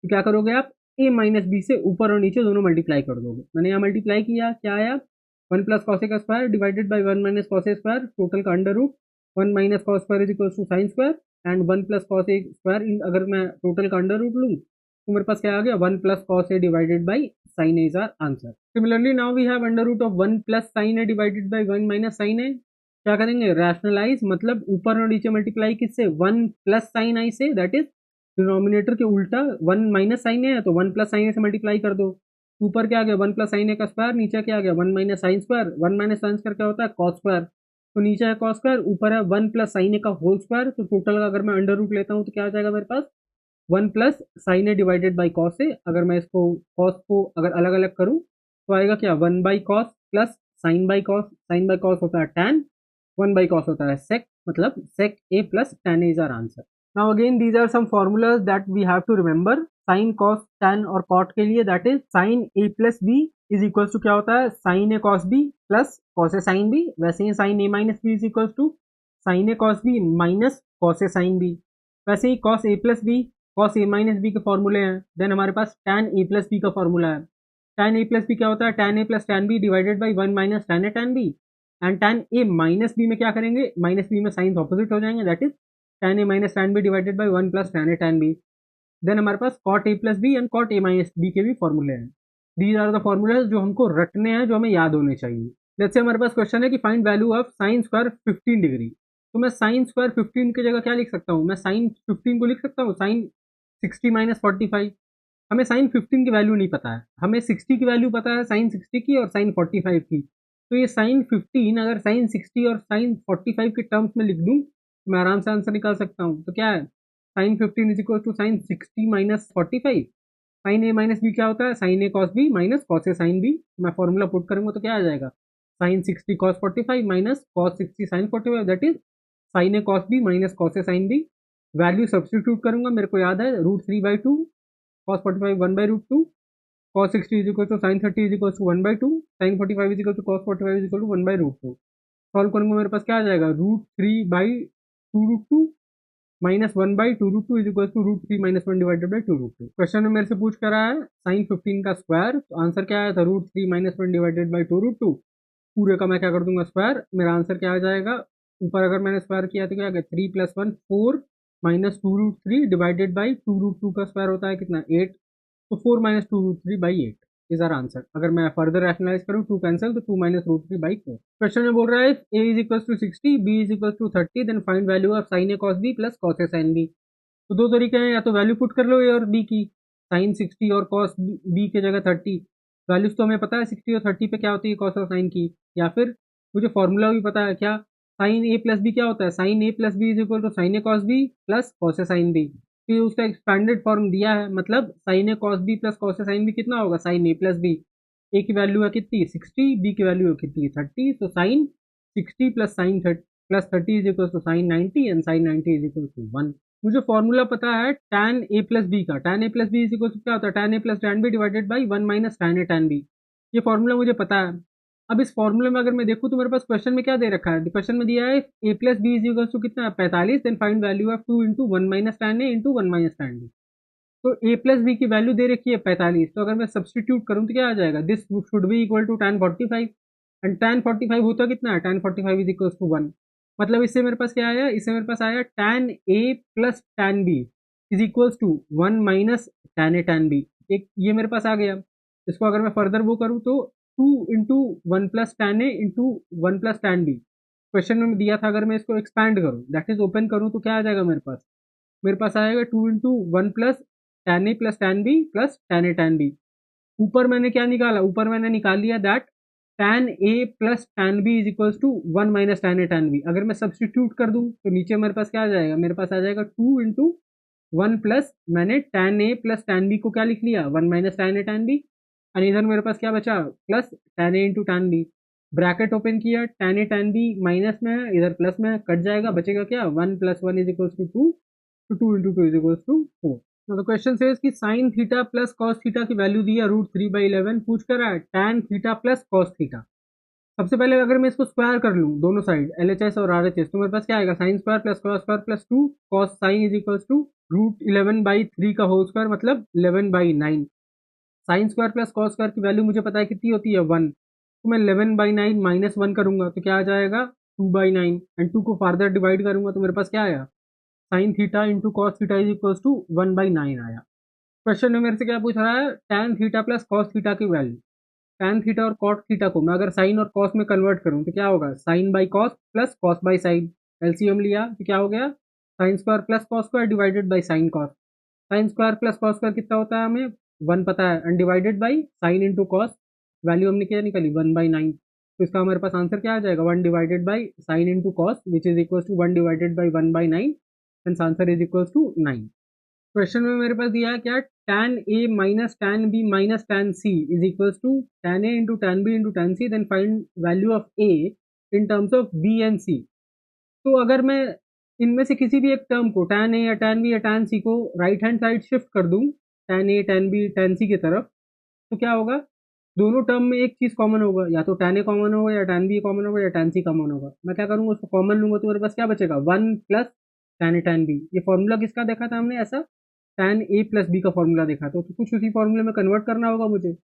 [SPEAKER 1] तो क्या करोगे आप, ए माइनस बी से ऊपर और नीचे दोनों मल्टीप्लाई कर दोगे. मैंने यहाँ मल्टीप्लाई किया, क्या आया, 1 प्लस कॉस ए का square divided by 1 minus cos A square, total का under root, 1 minus cos square is equal to sine square, and 1 plus cos A square, अगर मैं टोटल का अंडर रूट लूँ तो मेरे पास क्या आ गया, 1 plus cos A divided by sine A is our answer. Similarly now we have under root of 1 plus sine A divided by 1 minus sine A. क्या करेंगे, रैशनलाइज, मतलब ऊपर और नीचे मल्टीप्लाई किससे, 1 प्लस साइन आई से, दैट इज डिनोमिनेटर के उल्टा 1 माइनस साइन ए है तो 1 प्लस साइन ए से मल्टीप्लाई कर दो. ऊपर क्या आ गया, 1 प्लस साइन ए का स्क्वायर, नीचे क्या आ गया, 1 minus sine square, 1 minus sine square क्या होता है, कॉस स्क्वायर, तो नीचे है कॉस स्क्वायर, ऊपर है 1 प्लस साइन ए का होल स्क्वायर, तो टोटल का अगर मैं अंडर रूट लेता हूँ तो क्या आ जाएगा मेरे पास, 1 plus sine A divided by cos A. अगर मैं इसको कॉस को अगर अलग अलग करूँ तो आएगा क्या, 1 by cos plus sine by cos, sine by cos होता है टैन, 1 बाई कॉस होता है सेक, मतलब sec A plus tan is our answer. Now again these are some formulas that we have to remember. Sine cos tan और कॉट के लिए that is sine A plus B is equal to क्या होता है, sine A cos B plus cos A sine B. वैसे ही sine A minus B is equal to sine A cos B minus cos A sine B. वैसे ही cos A plus B cos A minus B के फॉर्मूले हैं. देन हमारे पास टैन ए प्लस बी का फॉर्मूला है. टैन ए प्लस बी क्या होता है, tan A plus tan B divided by 1 minus tan A tan B. And tan A minus B में क्या करेंगे, माइनस बी में साइन ऑपोजिट हो जाएंगे, that is tan A minus tan B divided by 1 plus tan A tan B. Then हमारे पास cot A plus B and cot A minus B के भी फॉर्मूले हैं. दीज आर द फॉर्मूलाज जो हमको रटने हैं, जो हमें याद होने चाहिए. जैसे हमारे पास क्वेश्चन है कि find value of sine square 15 degree. तो मैं साइन स्क्वायर 15 की जगह क्या लिख सकता हूँ, मैं साइन 15 को लिख सकता हूँ साइन 60 माइनस 45. हमें साइन 15 की वैल्यू नहीं पता है, हमें 60 की वैल्यू पता है, साइन 60 की और साइन 45 की. तो ये साइन 15 अगर साइन 60 और साइन 45 के टर्म्स में लिख दूँ तो मैं आराम से आंसर निकाल सकता हूँ. तो क्या है, sine 15 is equal to sine 60 minus 45. Sine A minus B क्या होता है, sine A cos B minus cos A sine B. मैं फॉर्मूला पुट करूंगा तो क्या आ जाएगा, sine 60 cos 45 minus cos 60 sine 45, that is sine A cos B minus cos A sine B. Value substitute करूंगा, मेरे को याद है √3/2, cos 45 1/√2, cos 60 is equal to sin 30 is equal to 1/2, sin 45 is equal to cos 45 is equal to 1/√2. Solve करूंगा मेरे पास क्या आ जाएगा, √3/2√2 minus 1/2√2 is equal to √3 minus 1 divided by 2√2. Question में मेरे से पूछ कर रहा है साइन 15 का स्क्वायर, तो आंसर क्या आया था, √3 माइनस 1 डिवाइडेड बाई 2√2. पूरे का मैं क्या कर दूंगा स्क्वायर, मेरा आंसर क्या आ जाएगा, ऊपर अगर मैंने स्क्वायर किया तो क्या आ गया, 3 + 1 4 माइनस 2√3 डिवाइडेड बाई 2√2 का स्क्वायर होता है कितना, 8. तो 4 माइनस 2√3/8 इज आर आंसर. अगर मैं फर्दर रैशनलाइज करूँ 2 कैंसिल, तो 2 माइनस √3/4. क्वेश्चन में बोल रहा है A is equal to 60, B is equal to 30, then find value of sine A cos B plus cos A sine B. तो दो तरीके हैं, या तो वैल्यू पुट कर लो ए और बी की, साइन 60 और कॉस बी के जगह 30. वैल्यूज तो हमें पता है 60 और 30 पे क्या होती है कॉस और साइन की, या फिर मुझे फॉर्मूला भी पता है क्या, साइन ए प्लस बी क्या होता है, sine A plus B is equal to sine A cos B plus cos A sine B. फिर उसका एक्सपैंडेड फॉर्म दिया है, मतलब sine A cos B plus cos A sine B कितना होगा, साइन ए प्लस बी। ए की वैल्यू है कितनी 60, बी की वैल्यू है कितनी 30, तो sine 60 plus sine plus 30 is equal to sine 90 and sine 90 is equal to 1। मुझे फॉर्मूला पता है tan ए प्लस बी का, tan A plus B is equal to क्या होता है, tan A plus tan B divided by 1 minus tan A tan B. ये फॉर्मूला मुझे पता है। अब इस फॉर्मूले में अगर मैं देखूँ तो मेरे पास क्वेश्चन में क्या दे रखा है, क्वेश्चन में दिया है A plus B is equal to कितना 45, then find value of 2 into 1 minus tan A into 1 minus tan B. तो ए प्लस बी की वैल्यू दे रखी है 45, तो अगर मैं सब्सटीट्यूट करूँ तो क्या आ जाएगा, this should be equal to tan 45, and tan 45 होता कितना है, tan 45 इज इक्वल टू 1। मतलब इससे मेरे पास क्या आया, इससे मेरे पास आया tan A plus tan B is equal to 1 minus tan A tan B. एक ये मेरे पास आ गया। इसको अगर मैं फर्दर वो करूँ तो 2 into 1 plus tan A into 1 plus tan B question में दिया था, अगर मैं इसको एक्सपैंड करूँ दैट इज ओपन करूँ तो क्या आ जाएगा मेरे पास आएगा 2 into 1 plus tan A plus tan B plus tan A tan B. ऊपर मैंने क्या निकाला, ऊपर मैंने निकाल लिया that tan A plus tan B is equal to 1 minus tan A tan B. अगर मैं सब्सटीट्यूट कर दूं तो नीचे मेरे पास क्या आ जाएगा, मेरे पास आ जाएगा 2 इंटू 1 प्लस मैंने tan A plus tan B को क्या लिख लिया 1 minus tan A tan B, और इधर मेरे पास क्या बचा plus tan A into tan B. Bracket open किया, tan A tan B minus में है, इधर प्लस में है, कट जाएगा, बचेगा क्या 1 प्लस 1 इज इक्वल टू 2, तो 2 इंटू 2 इज इक्वल टू 4। तो क्वेश्चन से कि sine theta plus cos theta की वैल्यू दी है √3/11, पूछ कर रहा है tan theta plus cos theta. सबसे पहले अगर मैं इसको स्क्वायर कर लूँ दोनों साइड LHS और RHS, तो मेरे पास क्या आएगा sine square plus cos square plus 2 cos sine is equal to √11/3 का होल स्क्वायर मतलब 11/9। Sine square plus cos square की वैल्यू मुझे पता है कितनी होती है 1, तो मैं 11/9 माइनस 1 करूंगा तो क्या आ जाएगा 2/9, एंड 2 को फार्दर डिवाइड करूंगा तो मेरे पास क्या आया sine theta into cos theta is equal to 1/9 आया। क्वेश्चन में मेरे से क्या पूछ रहा है, tan theta plus cos theta की वैल्यू। tan थीटा और कॉट थीटा को मैं अगर साइन और कॉस में कन्वर्ट करूं तो क्या होगा, sine by cos plus cos by sine. LCM लिया तो क्या हो गया, sine square plus cos square divided by sine cos. Sine square plus cos square कितना होता है हमें 1 पता है, and divided by sine into cos, value हमने क्या निकाली 1/9, तो इसका हमारे पास आंसर क्या आ जाएगा 1 divided by sine into cos which is equal to 1 divided by 1/9, and answer is equal to 9। Question में मेरे पास दिया है क्या, tan A minus tan B minus tan C is equals to tan A into tan B into tan C, then find value of A in terms of B and C. तो अगर मैं इनमें से किसी भी एक टर्म को tan ए या tan बी या tan सी को राइट हैंड साइड शिफ्ट कर दूं tan A tan B tan सी की तरफ, तो क्या होगा, दोनों टर्म में एक चीज कॉमन होगा, या तो tan ए कॉमन होगा या tan बी कॉमन होगा या tan सी कॉमन होगा। मैं क्या करूंगा, उसको कॉमन लूंगा तो मेरे पास क्या बचेगा 1 plus tan A tan B. ये फॉर्मूला किसका देखा था हमने ऐसा, tan ए प्लस बी का फॉर्मूला देखा तो कुछ उसी फॉर्मूले में कन्वर्ट करना होगा मुझे।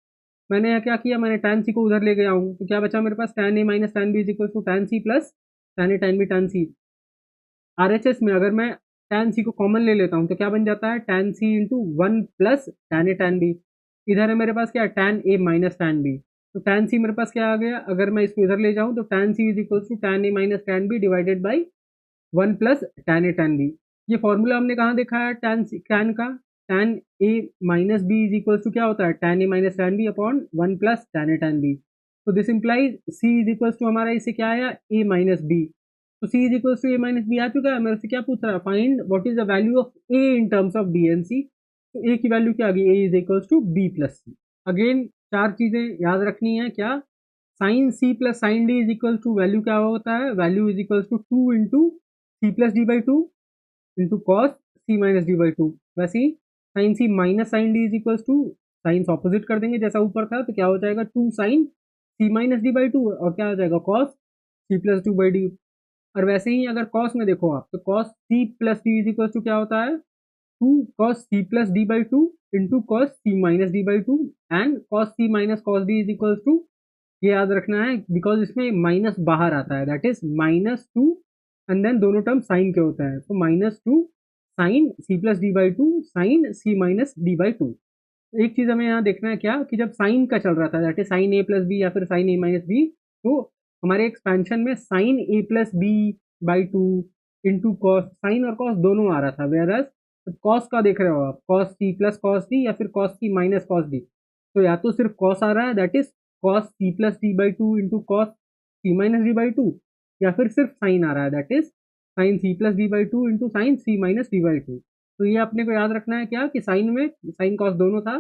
[SPEAKER 1] मैंने यहाँ क्या किया, मैंने tan सी को उधर ले गया हूँ, तो क्या बचा मेरे पास tan A minus tan B is equal to tan C plus tan A tan B tan C. RHS में अगर मैं tan सी को कॉमन ले लेता हूँ तो क्या बन जाता है tan C into 1 plus tan A tan B. इधर है मेरे पास क्या tan A minus tan B, तो tan सी मेरे पास क्या आ गया, अगर मैं इसको इधर ले जाऊँ तो tan C is equal to tan A minus tan B divided by 1 plus tan A tan B. ये फॉर्मूला हमने कहाँ देखा है tan का, tan A minus B is equal to क्या होता है tan A minus tan B upon 1 plus tan A tan B. तो this implies C is equal to हमारा इसे क्या आया ए माइनस बी, तो C is equal to A minus B आ चुका है। मेरे से क्या पूछ रहा है, find what is the value of A in terms of B and C. तो ए की वैल्यू क्या आ गई, A is equal to B plus C. Again चार चीजें याद रखनी है, क्या sine C plus sine D is equal to value क्या होता है, value is equal to 2 into C plus D by 2 into cos C minus D by 2। वैसे ही sine C minus sine D is equal to, signs opposite कर देंगे जैसा ऊपर था, तो क्या हो जाएगा 2 sine C minus D by 2 और क्या हो जाएगा cos C plus 2 by D. और वैसे ही अगर कॉस में देखो आप, तो cos C plus D is equal to क्या होता है 2 cos c plus d by 2 into cos c minus d by 2 and cos c minus cos d is equals to, ये याद रखना है बिकॉज इसमें माइनस बाहर आता है, दैट इज -2 एंड देन दोनों टर्म साइन के होता है, तो -2 sine c plus D by 2 sine c minus D by 2। एक चीज हमें यहाँ देखना है क्या, कि जब साइन का चल रहा था that is sine A plus B या फिर साइन ए माइनस बी, तो हमारे एक्सपेंशन में sine A plus B by 2 into cos, sine और कॉस दोनों आ रहा था, वेयर कॉस का देख रहे हो आप cos C plus cos D या फिर cos C minus cos D, तो या तो सिर्फ कॉस आ रहा है that is cos C plus D by 2 into cos C minus D by 2, या फिर सिर्फ साइन आ रहा है, that is sine C plus D by two into sine C minus D by two. तो ये अपने को याद रखना है क्या कि साइन में साइन कॉस दोनों था,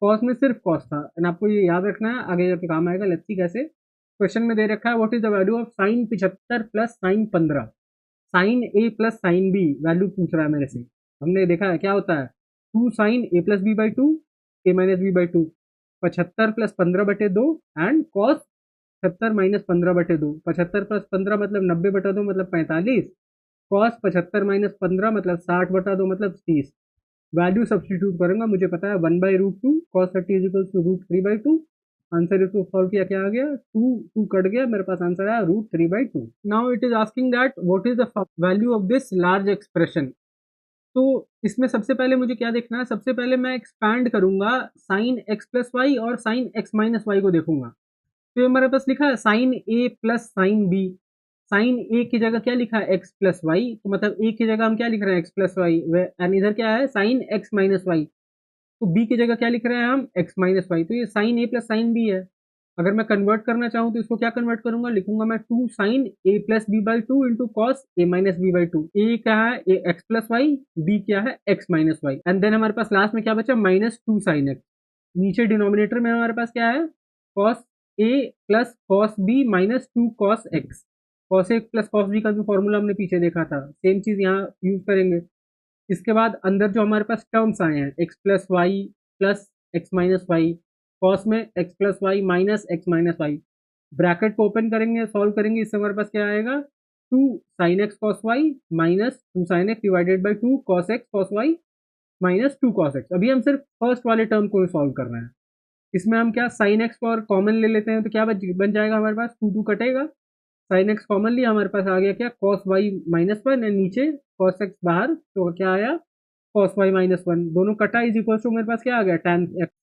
[SPEAKER 1] कॉस में सिर्फ कॉस था, एंड आपको ये याद रखना है, आगे जाके काम आएगा। लेट्स सी कैसे। क्वेश्चन में दे रखा है what is the value of sine 75 plus sine 15। Sine A plus sine B value पूछ रहा है मेरे से। हमने देखा है क्या होता है, two sine A plus B by two, A minus B by two, 75 प्लस 15/2 एंड कॉस 70 माइनस 15/2। 75 प्लस 15 मतलब 90/2 मतलब 45, कॉस 75 माइनस 15 मतलब 60/2 मतलब 30। वैल्यू सब्सटीट्यूट करूंगा, मुझे पता है 1/√2 cos 30 is equal to √3/2। Answer इसको सॉल्व किया, क्या आ गया, 2 2 कट गया, मेरे पास आंसर आया √3/2। Now it is asking that what is the value of this large expression. तो इसमें सबसे पहले मुझे क्या देखना है, सबसे पहले मैं एक्सपैंड करूंगा साइन एक्स प्लस वाई और साइन एक्स माइनस वाई को देखूंगा। तो ये हमारे पास लिखा है sine A plus sine B. Sign ए की जगह क्या लिखा है, एक्स प्लस वाई, तो मतलब ए की जगह हम क्या लिख रहे हैं, एक्स प्लस वाई, एंड इधर क्या है साइन एक्स माइनस वाई। तो बी की जगह क्या लिख रहे हैं हम, एक्स माइनस वाई, तो ये sign A plus sine B है। अगर मैं कन्वर्ट करना चाहूँ तो इसको क्या कन्वर्ट करूंगा, लिखूंगा मैं two sine A plus B by two into cos A minus B by two. A क्या है, A X plus Y, B क्या है X minus Y, and then हमारे पास लास्ट में क्या बचा, माइनस टू साइन एक्स। नीचे डिनोमिनेटर में हमारे पास क्या है, cos A plus cos B minus two cos X. Cos A plus cos B का जो फॉर्मूला हमने पीछे देखा था, सेम चीज यहाँ यूज करेंगे। इसके बाद अंदर जो हमारे पास टर्म्स आए हैं, X plus Y plus X minus Y, cos में X plus Y minus X minus Y, bracket को ओपन करेंगे, सॉल्व करेंगे, इससे हमारे पास क्या आएगा, two sine X cos Y minus two sine X divided by two cos X cos Y minus two cos X. अभी हम सिर्फ फर्स्ट वाले टर्म को सॉल्व कर रहे हैं। इसमें हम क्या साइन एक्स को और कॉमन ले लेते हैं, तो क्या बन जाएगा हमारे पास, टू टू कटेगा, साइन एक्स कॉमन लिया, हमारे पास आ गया क्या, cos Y minus one, and नीचे कॉस एक्स बाहर, तो क्या आया कॉस वाई माइनस वन, दोनों कटा, इज इक्वल टू मेरे पास क्या आ गया, टैन एक्स।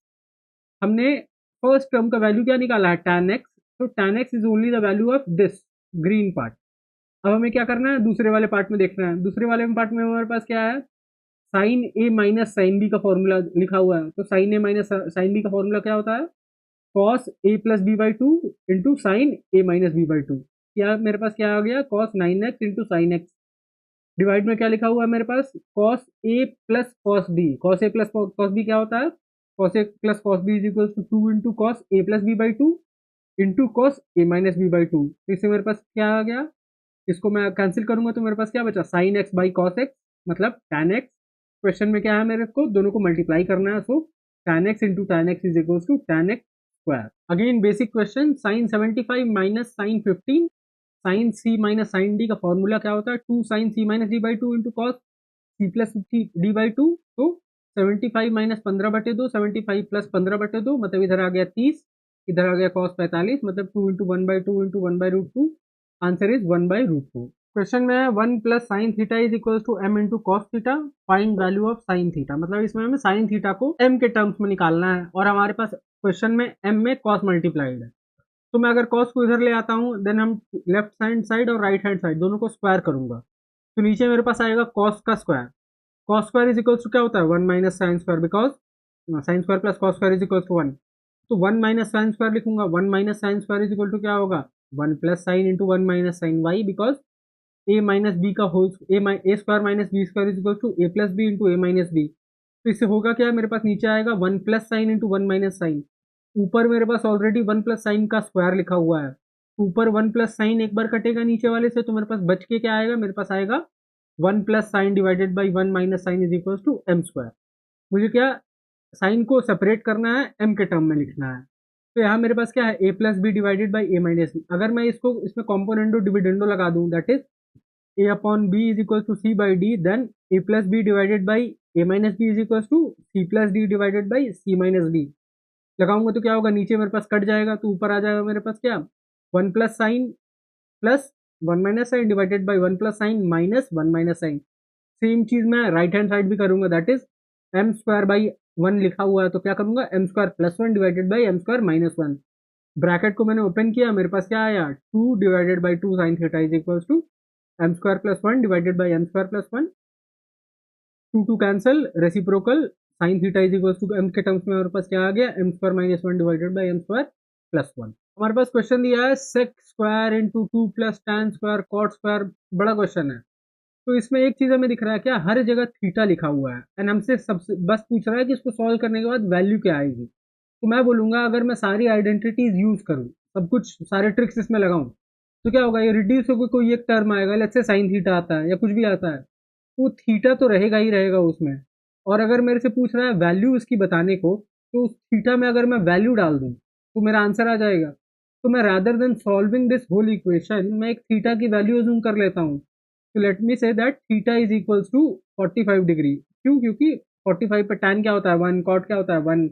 [SPEAKER 1] हमने फर्स्ट टर्म का वैल्यू क्या निकाला है, टैन एक्स, तो tan X is only the value of this green part. अब हमें क्या करना है, दूसरे वाले पार्ट में देखना है। दूसरे वाले पार्ट में हमारे पास क्या है, sine A minus sine B का फॉर्मूला लिखा हुआ है। तो sine A minus sine B का फॉर्मूला क्या होता है, cos A plus B by two into sine A minus B by two. क्या मेरे पास क्या आ गया, cos 9x into sine X, divide में क्या लिखा हुआ है मेरे पास, cos A plus cos B. Cos A plus cos B क्या होता है, cos A plus cos B is equal to two into cos A plus B by two into cos A minus B by two. तो इससे मेरे पास क्या आ गया, इसको मैं कैंसिल करूंगा तो मेरे पास क्या बचा, sine x by cos x मतलब टैन एक्स। क्वेश्चन में क्या है, मेरे को दोनों को मल्टीप्लाई करना है, so tan X into tan X is equal to tan X square. Again basic question, sine 75 minus sine 15, sine C minus sine D का फॉर्मूला क्या होता है, two sine C minus D by two into cos C plus D by two. तो 75 माइनस 15/2, 75 प्लस 15/2 मतलब इधर आ गया 30, इधर आ गया कॉस 45, मतलब 2 इंटू 1/2 इंटू 1/√2, आंसर इज 1/√2। क्वेश्चन में है 1 plus sine theta is equal to M into cos theta, find value of sine theta. मतलब इसमें हमें साइन थीटा को एम के टर्म्स में निकालना है, और हमारे पास क्वेश्चन में एम में कॉस मल्टीप्लाइड है। तो मैं अगर कॉस को इधर ले आता हूँ, देन हम लेफ्ट हैंड साइड और राइट हैंड साइड दोनों को स्क्वायर करूंगा, तो नीचे मेरे पास आएगा कॉस का square. Cos square is equal to क्या होता है, 1 minus sine square, because sine square plus cos square is equal to 1। तो 1 माइनस साइन स्क्वायर लिखूंगा, 1 minus sine square is equal to क्या होगा, 1 plus sine into 1 minus sine Y, because A minus B का whole A square minus B square is equal to A plus B into A minus B. तो इससे होगा क्या, मेरे पास नीचे आएगा 1 plus sine into 1 minus sine, ऊपर मेरे पास ऑलरेडी 1 प्लस साइन का स्क्वायर लिखा हुआ है, ऊपर 1 प्लस साइन एक बार कटेगा नीचे वाले से, तो मेरे पास बच के क्या आएगा, मेरे पास आएगा 1 plus sine divided by 1 minus sine is equal to M square. मुझे क्या साइन को सेपरेट करना है, एम के टर्म में लिखना है। तो यहाँ मेरे पास क्या है, A plus B divided by A minus B. अगर मैं इसको इसमें कॉम्पोनेंडो डिविडेंडो लगा दूं, that is A upon B is equal to C by D, then A plus B divided by A minus B is equal to C plus D divided by C minus B. लगाऊंगा तो क्या होगा, नीचे मेरे पास कट जाएगा, तो ऊपर आ जाएगा मेरे पास क्या, 1 plus sine plus 1 minus sine divided by 1 plus sine minus 1 minus sine. Same चीज मैं राइट हैंड साइड भी करूंगा, that is M square by 1 लिखा हुआ है, तो क्या करूंगा, M square plus 1 divided by M square minus 1। Bracket को मैंने ओपन किया, मेरे पास क्या आया, 2 divided by 2 sine theta is equal to M square plus 1 divided by M square plus 1, 2 2 cancel, reciprocal, sine theta is equal to M के टर्म्स में हमारे पास क्या आ गया, M square minus 1 divided by M square plus 1। हमारे पास क्वेश्चन दिया है sec square into two plus tan square cot square, बड़ा क्वेश्चन है। तो इसमें एक चीज हमें दिख रहा है क्या, हर जगह थीटा लिखा हुआ है एंड हमसे सबसे बस पूछ रहा है कि इसको सॉल्व करने के बाद वैल्यू क्या आएगी। तो मैं बोलूंगा अगर मैं सारी आइडेंटिटीज यूज करूँ, सब कुछ सारे ट्रिक्स इसमें लगाऊं, तो क्या होगा, ये रिड्यूस होकर कोई एक टर्म आएगा, लेट्स से साइन थीटा आता है या कुछ भी आता है, तो थीटा तो रहेगा ही रहेगा उसमें। और अगर मेरे से पूछ रहा है वैल्यू इसकी बताने को, तो उस थीटा में अगर मैं वैल्यू डाल दूं तो मेरा आंसर आ जाएगा। तो मैं rather than solving this whole equation, मैं एक थीटा की वैल्यू अज्यूम कर लेता हूँ। तो let me say that theta is equals to 45 degree. क्यों? क्योंकि 45 पे टैन क्या होता है 1, कॉट क्या होता है 1,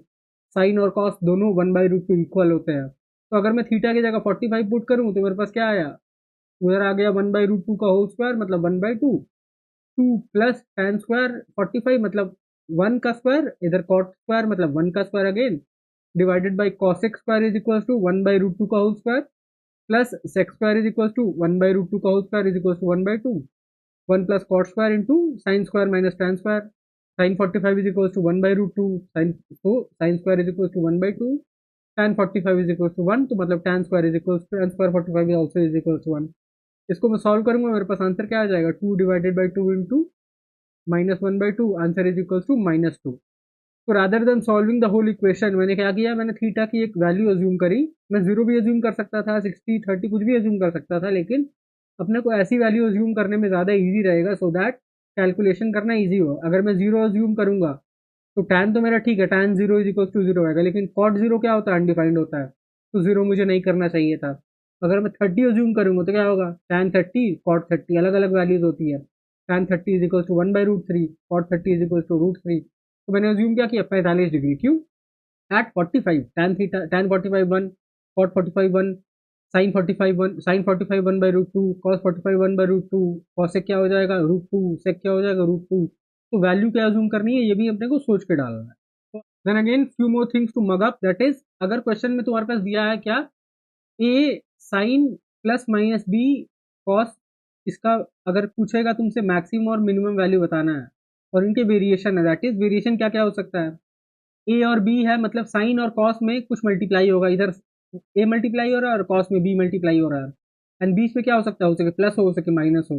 [SPEAKER 1] साइन और कॉस दोनों 1/√2 इक्वल होते हैं। तो अगर मैं थीटा की जगह 45 पुट करूँ तो मेरे पास क्या आया, उधर आ गया 1/√2 का होल स्क्वायर मतलब 1/2, 2 प्लस tan स्क्वायर 45 मतलब 1 का स्क्वायर, इधर cot स्क्वायर मतलब 1 का square again, divided by cosec square is equal to 1/√2 का whole square, plus sec square is equal to 1/√2 का whole square is equal to 1/2, 1 plus cot square into sine square minus tan square, sine 45 is equal to 1/√2 sine, तो sine square is equal to 1/2, tan 45 is equal to 1, तो मतलब tan square is equal to tan square 45 is also is equal to 1। इसको मैं सॉल्व करूंगा, मेरे पास आंसर क्या आ जाएगा, 2 divided by 2 into -1/2, answer is equal to -2। तो rather than solving the whole equation, मैंने क्या किया, मैंने थीटा की एक वैल्यू अज्यूम करी। मैं जीरो भी अज्यूम कर सकता था, 60 30 कुछ भी अज्यूम कर सकता था, लेकिन अपने को ऐसी वैल्यू अज्यूम करने में ज़्यादा ईजी रहेगा, सो दैट कैलकुलेशन करना ईजी हो। अगर मैं जीरो अज्यूम करूंगा तो टैन तो मेरा ठीक है, tan zero is equal to zero आएगा, लेकिन कॉट जीरो क्या होता है, अनडिफाइंड होता है, तो जीरो मुझे नहीं करना चाहिए था। अगर मैं 30 अज्यूम करूंगा तो क्या होगा, टैन 30 कॉट 30 अलग अलग वैल्यूज होती है, tan 30 is equal to 1/√3, cot 30 is equal to √3। तो मैंने अज्यूम क्या किया, 45 डिग्री। क्यों? At 45 tan theta, tan 45 1, cot 45 1, sine 45 1, sine 45 1/√2, cos 45 1/√2, cos से क्या हो जाएगा √2, से क्या हो जाएगा √2। तो वैल्यू क्या अज्यूम करनी है, ये भी अपने को सोच के डालना है। Then again few more things to mug up, that is अगर क्वेश्चन में तुम्हारे पास दिया है क्या, a sine plus minus B cos, इसका अगर पूछेगा तुमसे मैक्सिमम और मिनिमम वैल्यू बताना है, और इनके वेरिएशन है, दैट इज वेरिएशन क्या क्या हो सकता है, ए और बी है, मतलब साइन और कॉस में कुछ मल्टीप्लाई होगा, इधर ए मल्टीप्लाई हो रहा है और कॉस में बी मल्टीप्लाई हो रहा है, एंड बीच में क्या हो सके प्लस हो सके माइनस हो।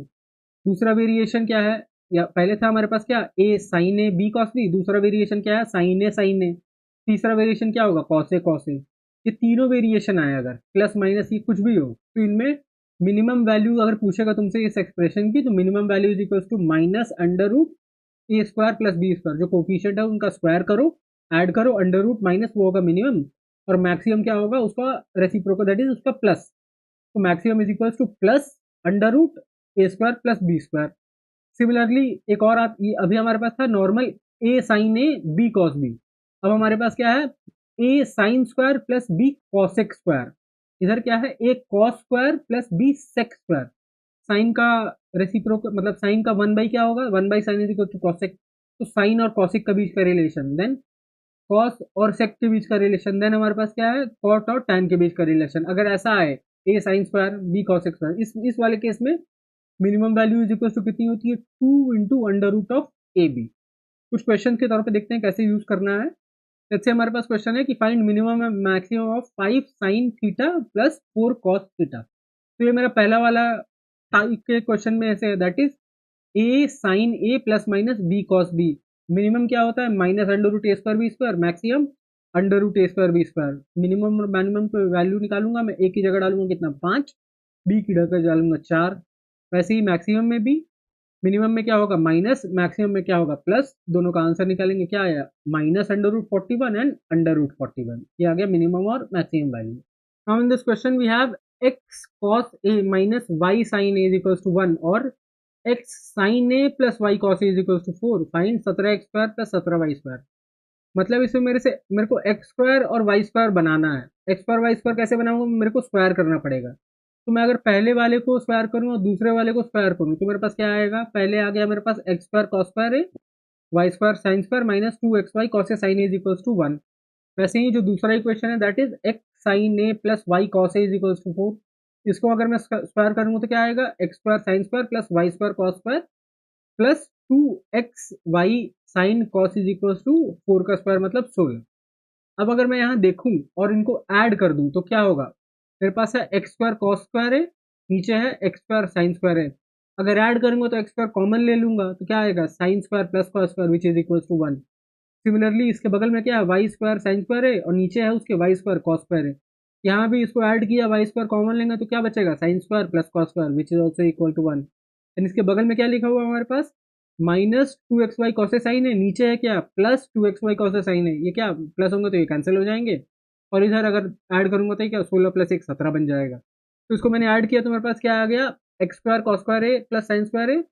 [SPEAKER 1] दूसरा वेरिएशन क्या है, या पहले था हमारे पास क्या, a sine a b cos b, दूसरा वेरिएशन क्या है साइन ए, तीसरा वेरिएशन क्या होगा कॉस ए। ये तीनों वेरिएशन आए अगर प्लस माइनस ये कुछ भी हो, तो इनमें मिनिमम वैल्यू अगर पूछेगा तुमसे इस एक्सप्रेशन की, तो minimum value is equal to -√, A square plus B square, जो कोफिशिएंट है उनका स्क्वायर करो, ऐड करो, अंडर रूट माइनस वो होगा मिनिमम, और मैक्सिमम क्या होगा उसका रेसिप्रोकल, दैट इज उसका प्लस। तो maximum is equal to plus under root A square plus B square. Similarly एक और अभी हमारे पास था normal a sine a b cos b, अब हमारे पास क्या है, a sine square plus b cosec square, इधर क्या है a cos square plus b sec square. Sine का रेसिप्रोकल मतलब साइन का 1 बाई क्या होगा, 1/sin is equal to cosec, तो साइन और कॉसिक के बीच का रिलेशन, देन कॉस और सेक के बीच का रिलेशन, देन हमारे पास क्या है कॉट और टैन के बीच का रिलेशन। अगर ऐसा आए a sine square b cosec square, इस वाले केस में minimum value is equal to कितनी होती है, 2 × under root of a b. कुछ क्वेश्चन के तौर पे देखते हैं कैसे यूज करना है। जैसे हमारे पास क्वेश्चन है कि find minimum and maximum of 5 sine theta plus 4 cos theta. तो ये मेरा पहला वाला टाइप के क्वेश्चन में ऐसे है, that is A sine A plus minus B cos B. Minimum क्या होता है -√a² B square, maximum √a² B square. Minimum और मिनिमम को वैल्यू निकालूंगा मैं, ए की जगह डालूंगा कितना 5, बी की जगह डालूंगा 4। वैसे ही मैक्सिमम में भी, मिनिमम में क्या होगा माइनस, मैक्सिमम में क्या होगा प्लस, दोनों का आंसर निकालेंगे, क्या आया -√41 एंड √41, ये आ गया मिनिमम और maximum value. Now in this question we have x cos a minus y sin a is equals to 1 और x sin a plus y cos a is equals to 4, find 17x square plus 17y square. मतलब इसमें मेरे को एक्स स्क्वायर और वाई स्क्वायर बनाना है। एक्स स्क्वायर वाई स्क्वायर कैसे बनाऊंगा, मेरे को स्क्वायर करना पड़ेगा। तो मैं अगर पहले वाले को स्क्वायर करूँ और दूसरे वाले को स्क्वायर करूँ, तो मेरे पास क्या आएगा, पहले आ गया मेरे पास एक्स स्क्वायर कॉस स्क्वायर है, Y square sine square minus 2xy cos A sine is equals to 1। वैसे ही जो दूसरा इक्वेशन है that is X sine A plus Y cos A is equals to 4, इसको अगर मैं स्क्वायर करूंगा तो क्या आएगा, X square sine square plus Y square cos square plus 2xy sine cos is equals to 4 का स्क्वायर मतलब 16। अब अगर मैं यहाँ देखूं और इनको ऐड कर दूं तो क्या होगा, मेरे पास है एक्स स्क्वायर कॉस स्क्वायर है, नीचे है एक्स स्क्वायर साइन स्क्वायर है। अगर ऐड करूंगा तो एक्स स्क्वायर कॉमन ले लूंगा तो क्या आएगा, sine square plus cos square which is equal to 1। Similarly इसके बगल में क्या है, वाई स्क्वायर साइन स्क्वायर है और नीचे है उसके वाई स्क्वायर कॉस स्क्वायर है। यहाँ भी इसको ऐड किया, वाई स्क्वायर कॉमन लेंगे तो क्या बचेगा, sine square plus cos square which is also equal to 1। And इसके बगल में क्या लिखा हुआ है हमारे पास, minus two x y cos sine है, नीचे है क्या plus two x y cos sine है। ये क्या प्लस होंगे तो ये कैंसिल हो जाएंगे, और इधर अगर ऐड करूंगा तो ये क्या 16 प्लस 1 17 बन जाएगा। तो इसको मैंने ऐड किया तो मेरे पास क्या आ गया, एक्स स्क्वायर कॉस स्क्वायर है प्लस साइन स्क्वायर है,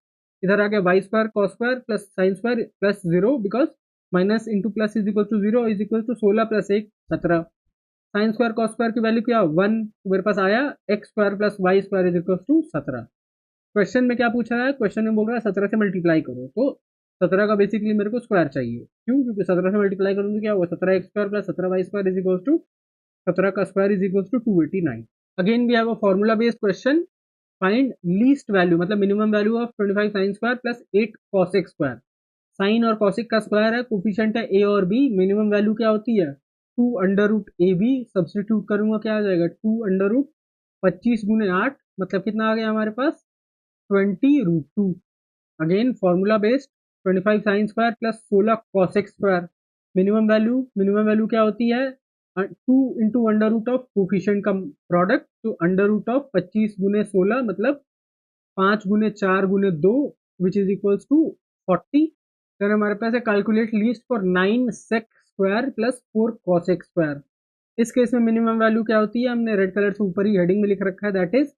[SPEAKER 1] इधर आ गया y square cos square plus sine square plus zero, because minus into plus is equal to zero is equal to 16 plus 1 17। Sine square cos square की वैल्यू क्या 1, मेरे पास आया x square plus Y square is equal to 17। Question में क्या पूछा है, क्वेश्चन में बोल रहा है 17 से मल्टीप्लाई करो, तो 17 का बेसिकली मेरे को स्क्वायर चाहिए। क्यों, क्योंकि 17 से मल्टीप्लाई करूँ तो क्या होगा, 17 x square plus 17 y square is equal to 17 का square is equal to 289। Again we have a formula based question, find least value मतलब minimum value of 25 sine square plus 8 cosec square. Sine और कॉसिक का स्क्वायर है, कोफिशिएंट है ए और बी, मिनिमम वैल्यू क्या होती है 2 under root a b. Substitute करूंगा क्या आ जाएगा 2 अंडर रूट 25 गुने 8 मतलब कितना आ गया हमारे पास 20 root 2। Again formula based 25 sine square plus 16 cosec square. Minimum value क्या होती है 2 into under root of coefficient का प्रोडक्ट, तो अंडर रूट ऑफ 25 गुने 16 मतलब 5 गुने 4 गुने 2 विच इज इक्वल्स टू 40। फिर हमारे पास है calculate least for 9 sec square plus 4 cosec square. इस केस में मिनिमम वैल्यू क्या होती है, हमने रेड कलर से ऊपर ही हेडिंग में लिख रखा है, that is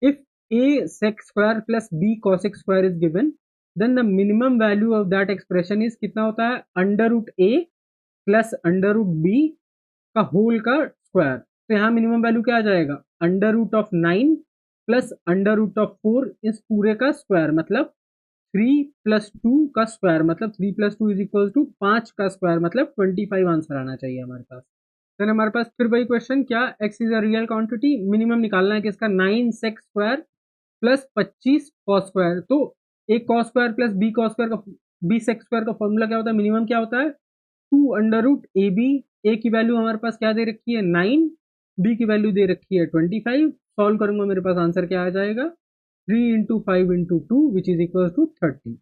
[SPEAKER 1] if a sec square plus b cosec square is given then the minimum value of that expression is कितना होता है under root a plus under root b का होल का स्क्वायर। तो यहाँ मिनिमम वैल्यू क्या आ जाएगा under root of 9 plus under root of 4 इस पूरे का स्क्वायर मतलब 3 प्लस 2 का स्क्वायर मतलब 3 प्लस 2 इज इक्वल टू 5 का स्क्वायर मतलब 25 आंसर आना चाहिए हमारे पास। देन हमारे पास फिर वही क्वेश्चन, क्या x is a real quantity, minimum निकालना है कि इसका 9 sec square plus 25 cos square. तो एक cos square plus B cos square का बी सेक स्क्वायर का फॉर्मूला क्या होता है, मिनिमम क्या होता है 2 अंडर रूट ए बी। ए की वैल्यू हमारे पास क्या दे रखी है 9, बी की वैल्यू दे रखी है 25। सॉल्व करूंगा मेरे पास आंसर क्या आ जाएगा 3 into 5 into 2 which is equal to 30।